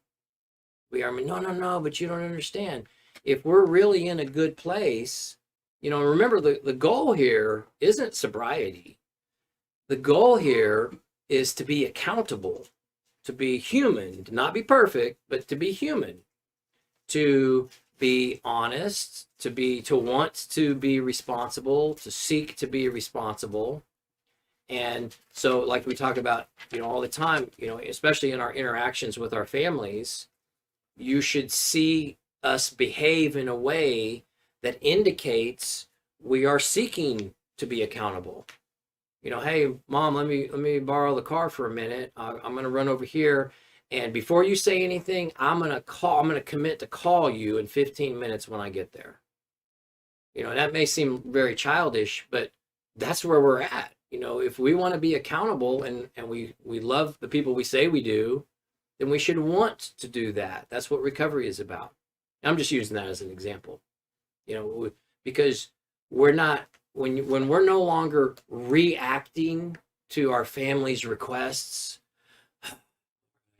No, but you don't understand. If we're really in a good place, remember the goal here isn't sobriety. The goal here is to be accountable, to be human, to not be perfect, but to be human, to be honest, to want to be responsible, to seek to be responsible. And so like we talk about, all the time, especially in our interactions with our families, you should see us behave in a way that indicates we are seeking to be accountable. Hey, Mom, let me borrow the car for a minute. I'm going to run over here. And before you say anything, I'm going to commit to call you in 15 minutes when I get there. That may seem very childish, but that's where we're at. If we want to be accountable and we love the people we say we do, then we should want to do that. That's what recovery is about. I'm just using that as an example, because we're not, when we're no longer reacting to our family's requests,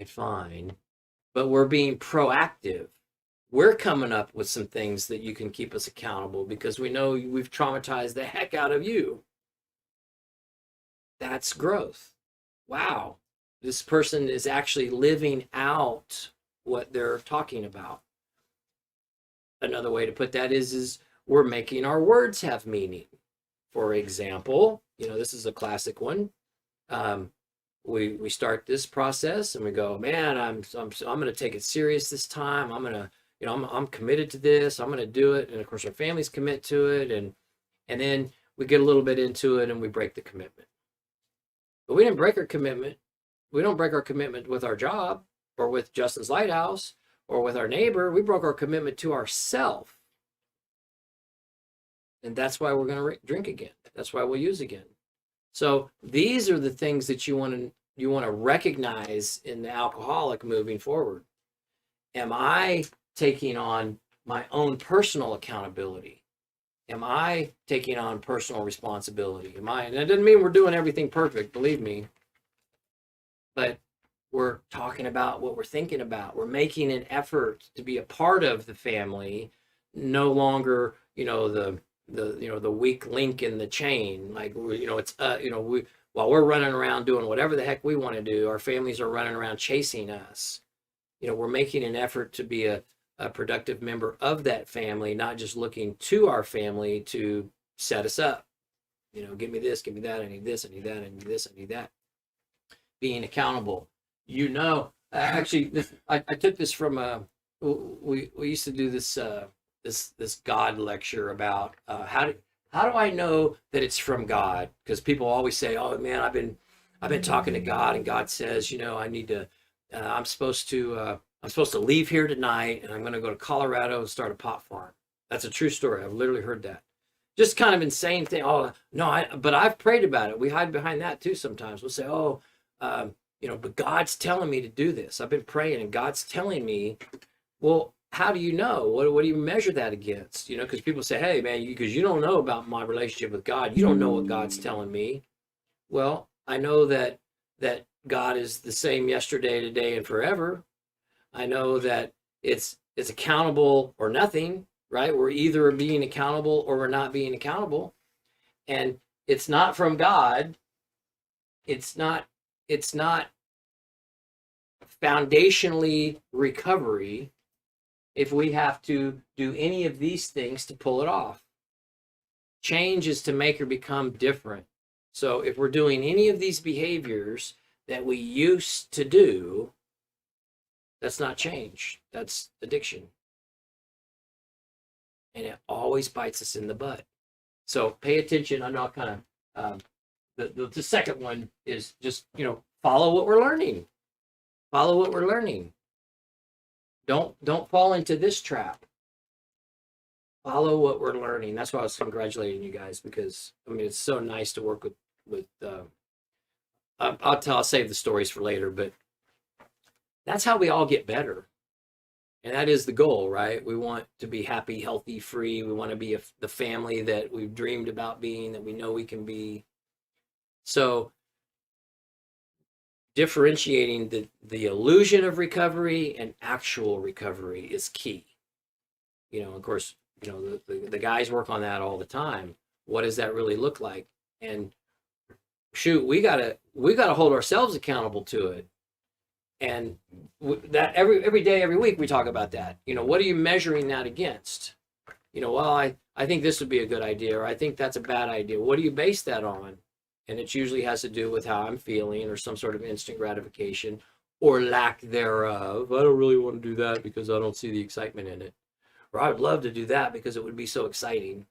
fine, but we're being proactive. We're coming up with some things that you can keep us accountable because we know we've traumatized the heck out of you. That's growth. Wow. This person is actually living out what they're talking about. Another way to put that is we're making our words have meaning. For example, this is a classic one. We start this process and we go, man, I'm going to take it serious this time. I'm going to, I'm committed to this. I'm going to do it. And of course our families commit to it. And then we get a little bit into it and we break the commitment. But we didn't break our commitment. We don't break our commitment with our job or with Justin's Lighthouse or with our neighbor. We broke our commitment to ourselves. And that's why we're going to drink again. That's why we'll use again. So these are the things that you want to recognize in the alcoholic moving forward. Am I taking on my own personal accountability? Am I taking on personal responsibility? And that doesn't mean we're doing everything perfect, believe me, but we're talking about what we're thinking about. We're making an effort to be a part of the family, no longer, the weak link in the chain. Like, it's, while we're running around doing whatever the heck we want to do, our families are running around chasing us. We're making an effort to be a productive member of that family, not just looking to our family to set us up. Give me this, give me that, I need this, I need that, I need this, I need that. Being accountable. Actually, I took this from we used to do this this God lecture about how do I know that it's from God? Because people always say, "Oh man, I've been talking to God, and God says, I need to, I'm supposed to leave here tonight, and I'm going to go to Colorado and start a pot farm." That's a true story. I've literally heard that. Just kind of insane thing. Oh no, but I've prayed about it. We hide behind that too sometimes. We'll say, "Oh, but God's telling me to do this. I've been praying, and God's telling me." Well, how do you know? What do you measure that against? Because people say, "Hey, man, because you don't know about my relationship with God. You don't know what God's telling me." Well, I know that God is the same yesterday, today, and forever. I know that it's accountable or nothing, right? We're either being accountable or we're not being accountable. And it's not from God. It's not foundationally recovery if we have to do any of these things to pull it off. Change is to make or become different. So if we're doing any of these behaviors that we used to do, that's not change. That's addiction. And it always bites us in the butt. So pay attention. I'm not kind of, the second one is just, follow what we're learning. Follow what we're learning. Don't fall into this trap. Follow what we're learning. That's why I was congratulating you guys, because it's so nice to work with I'll save the stories for later, but that's how we all get better. And that is the goal, right? We want to be happy, healthy, free. We want to be the family that we've dreamed about being, that we know we can be. So differentiating the illusion of recovery and actual recovery is key. Of course, the guys work on that all the time. What does that really look like? And shoot, we gotta hold ourselves accountable to it. And that every day, every week, we talk about that. What are you measuring that against? Well, I think this would be a good idea, or I think that's a bad idea. What do you base that on? And it usually has to do with how I'm feeling, or some sort of instant gratification, or lack thereof. I don't really want to do that because I don't see the excitement in it. Or I would love to do that because it would be so exciting.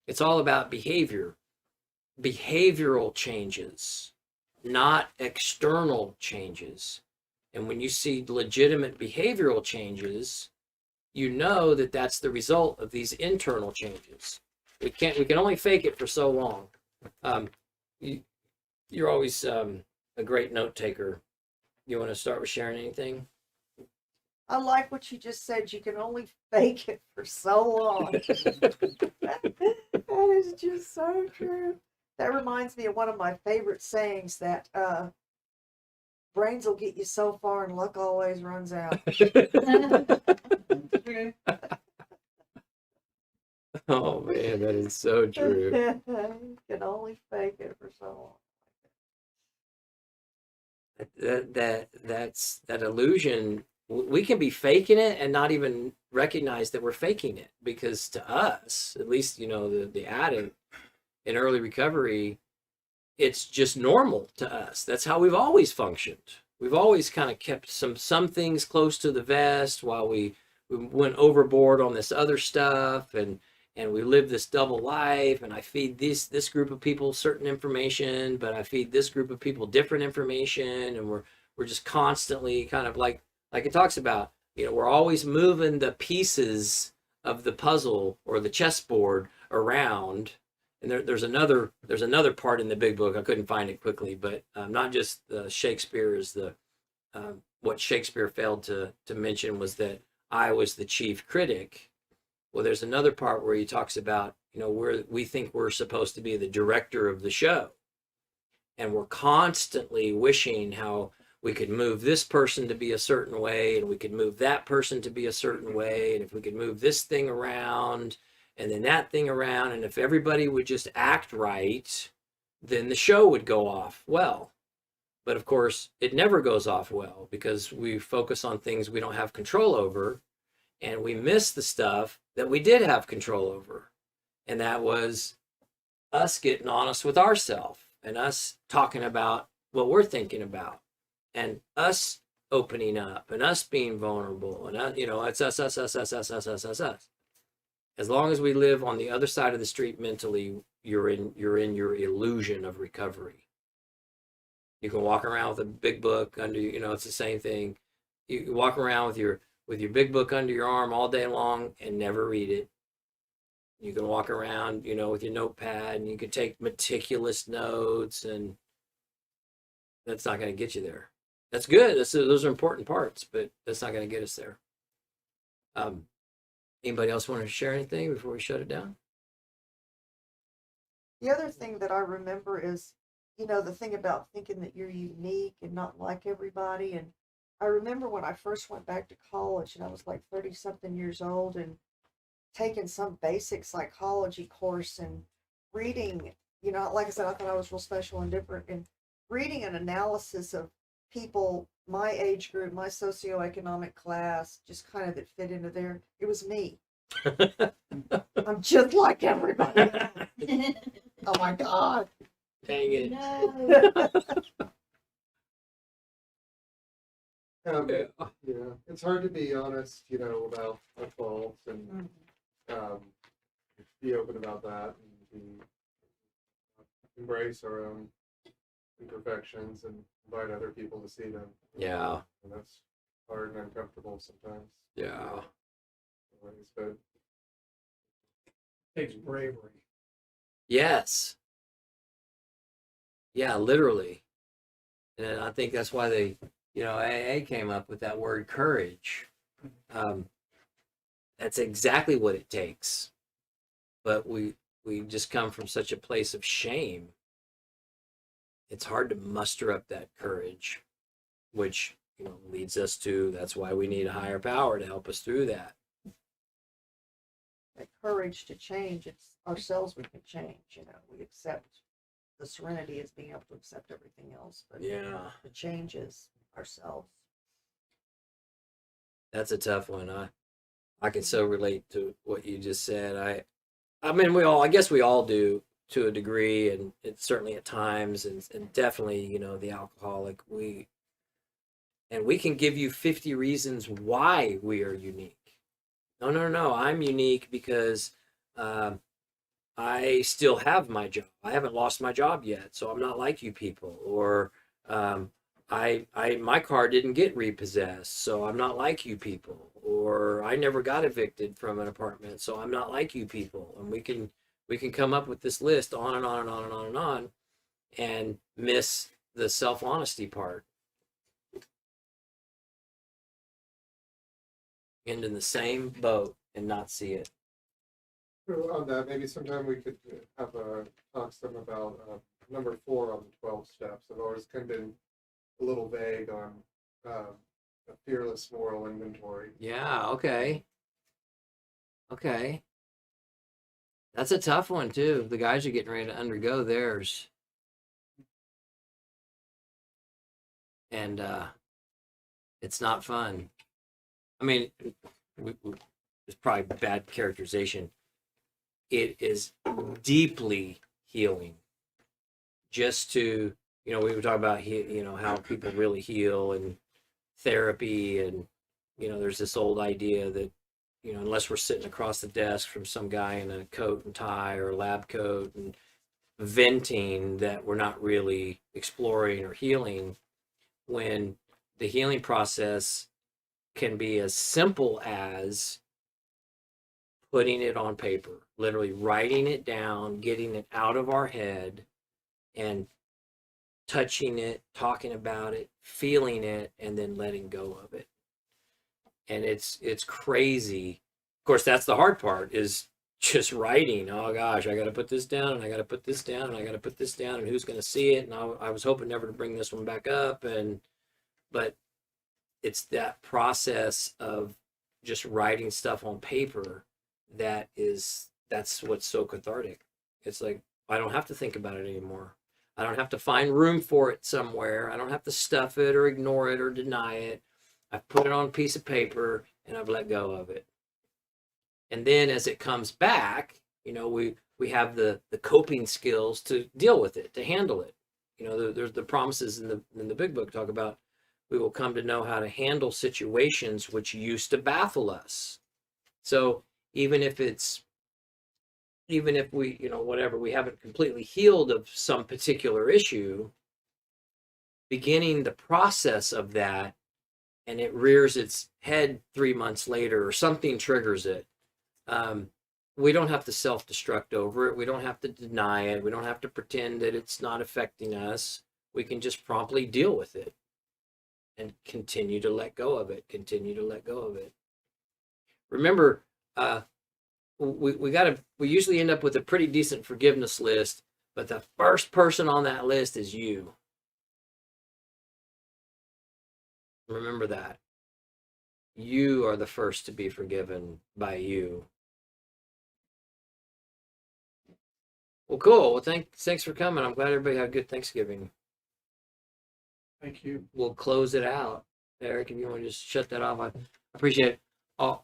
It's all about behavior. Behavioral changes, not external changes. And when you see legitimate behavioral changes, you know that that's the result of these internal changes. We can only fake it for so long. You're always a great note taker. You want to start with sharing anything? I like what you just said. You can only fake it for so long. That is just so true. That reminds me of one of my favorite sayings, that brains will get you so far and luck always runs out. Oh man, that is so true. You can only fake it for so long. That's that illusion. We can be faking it and not even recognize that we're faking it, because to us, at least, the addict in early recovery, it's just normal to us. That's how we've always functioned. We've always kind of kept some things close to the vest while we went overboard on this other stuff, and we live this double life, and I feed this group of people certain information, but I feed this group of people different information, and we're just constantly kind of like it talks about, we're always moving the pieces of the puzzle or the chessboard around, and there's another part in the big book. I couldn't find it quickly, but not just Shakespeare is the what Shakespeare failed to mention was that I was the chief critic. Well, there's another part where he talks about, we think we're supposed to be the director of the show, and we're constantly wishing how we could move this person to be a certain way, and we could move that person to be a certain way, and if we could move this thing around and then that thing around, and if everybody would just act right, then the show would go off well. But of course, it never goes off well because we focus on things we don't have control over, and we miss the stuff that we did have control over. And that was us getting honest with ourselves and us talking about what we're thinking about and us opening up and us being vulnerable. And, it's us. As long as we live on the other side of the street mentally, you're in your illusion of recovery. You can walk around with a big book under you, it's the same thing. You can walk around with your big book under your arm all day long and never read it. You can walk around, with your notepad, and you can take meticulous notes, and that's not going to get you there. That's good. Those are important parts, but that's not going to get us there. Anybody else want to share anything before we shut it down? The other thing that I remember is, the thing about thinking that you're unique and not like everybody. And I remember when I first went back to college and I was like 30 something years old and taking some basic psychology course and reading, like I said, I thought I was real special and different, and reading an analysis of people, my age group, my socioeconomic class, just kind of that fit into there. It was me. I'm just like everybody. Oh my God. Dang it. No. Yeah, it's hard to be honest, about our faults and be open about that and embrace our own imperfections and invite other people to see them. Yeah. And that's hard and uncomfortable sometimes. Yeah. But Takes bravery. Yes. Yeah, literally. And I think that's why they, AA came up with that word courage. That's exactly what it takes. But we just come from such a place of shame. It's hard to muster up that courage, which, leads us to, that's why we need a higher power to help us through that. That courage to change, it's ourselves we can change, we accept the serenity as being able to accept everything else, but Yeah. the change is ourselves. That's a tough one. I can so relate to what you just said. I guess we all do to a degree, and it's certainly at times, and definitely, the alcoholic, we can give you 50 reasons why we are unique. No, I'm unique because I still have my job. I haven't lost my job yet, so I'm not like you people. Or my car didn't get repossessed, so I'm not like you people. Or I never got evicted from an apartment, so I'm not like you people. And we can come up with this list on and on and on and on and on, and miss the self-honesty part. End in the same boat and not see it. So on that, maybe sometime we could have a talk some about number 4 on the 12 steps. I've always kind of been a little vague on a fearless moral inventory. Yeah, okay. That's a tough one too. The guys are getting ready to undergo theirs. And it's not fun. I mean, it's probably bad characterization. It is deeply healing. Just to, we were talking about, how people really heal and therapy, and, there's this old idea that, unless we're sitting across the desk from some guy in a coat and tie or a lab coat and venting, that we're not really exploring or healing, when the healing process can be as simple as putting it on paper, literally writing it down, getting it out of our head, and touching it, talking about it, feeling it, and then letting go of it. And it's crazy. Of course, that's the hard part, is just writing. Oh gosh, I got to put this down, and I got to put this down, and I got to put this down, and who's going to see it? And I was hoping never to bring this one back up, but it's that process of just writing stuff on paper that's what's so cathartic. It's like, I don't have to think about it anymore. I don't have to find room for it somewhere. I don't have to stuff it or ignore it or deny it. I've put it on a piece of paper and I've let go of it. And then as it comes back, we have the coping skills to deal with it, to handle it. There's the promises in the big book talk about, we will come to know how to handle situations which used to baffle us. So even if we, whatever, we haven't completely healed of some particular issue, beginning the process of that, and it rears its head 3 months later or something triggers it, we don't have to self-destruct over it. We don't have to deny it. We don't have to pretend that it's not affecting us. We can just promptly deal with it and continue to let go of it, Remember, we usually end up with a pretty decent forgiveness list, but the first person on that list is you. Remember that. You are the first to be forgiven by you. Well, cool. Well, thanks for coming. I'm glad everybody had a good Thanksgiving. Thank you. We'll close it out. Eric, if you want to just shut that off, I appreciate it. I'm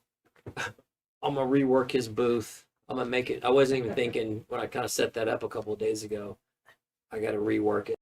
gonna rework his booth. I'm gonna make it. I wasn't even thinking when I kind of set that up a couple of days ago. I got to rework it.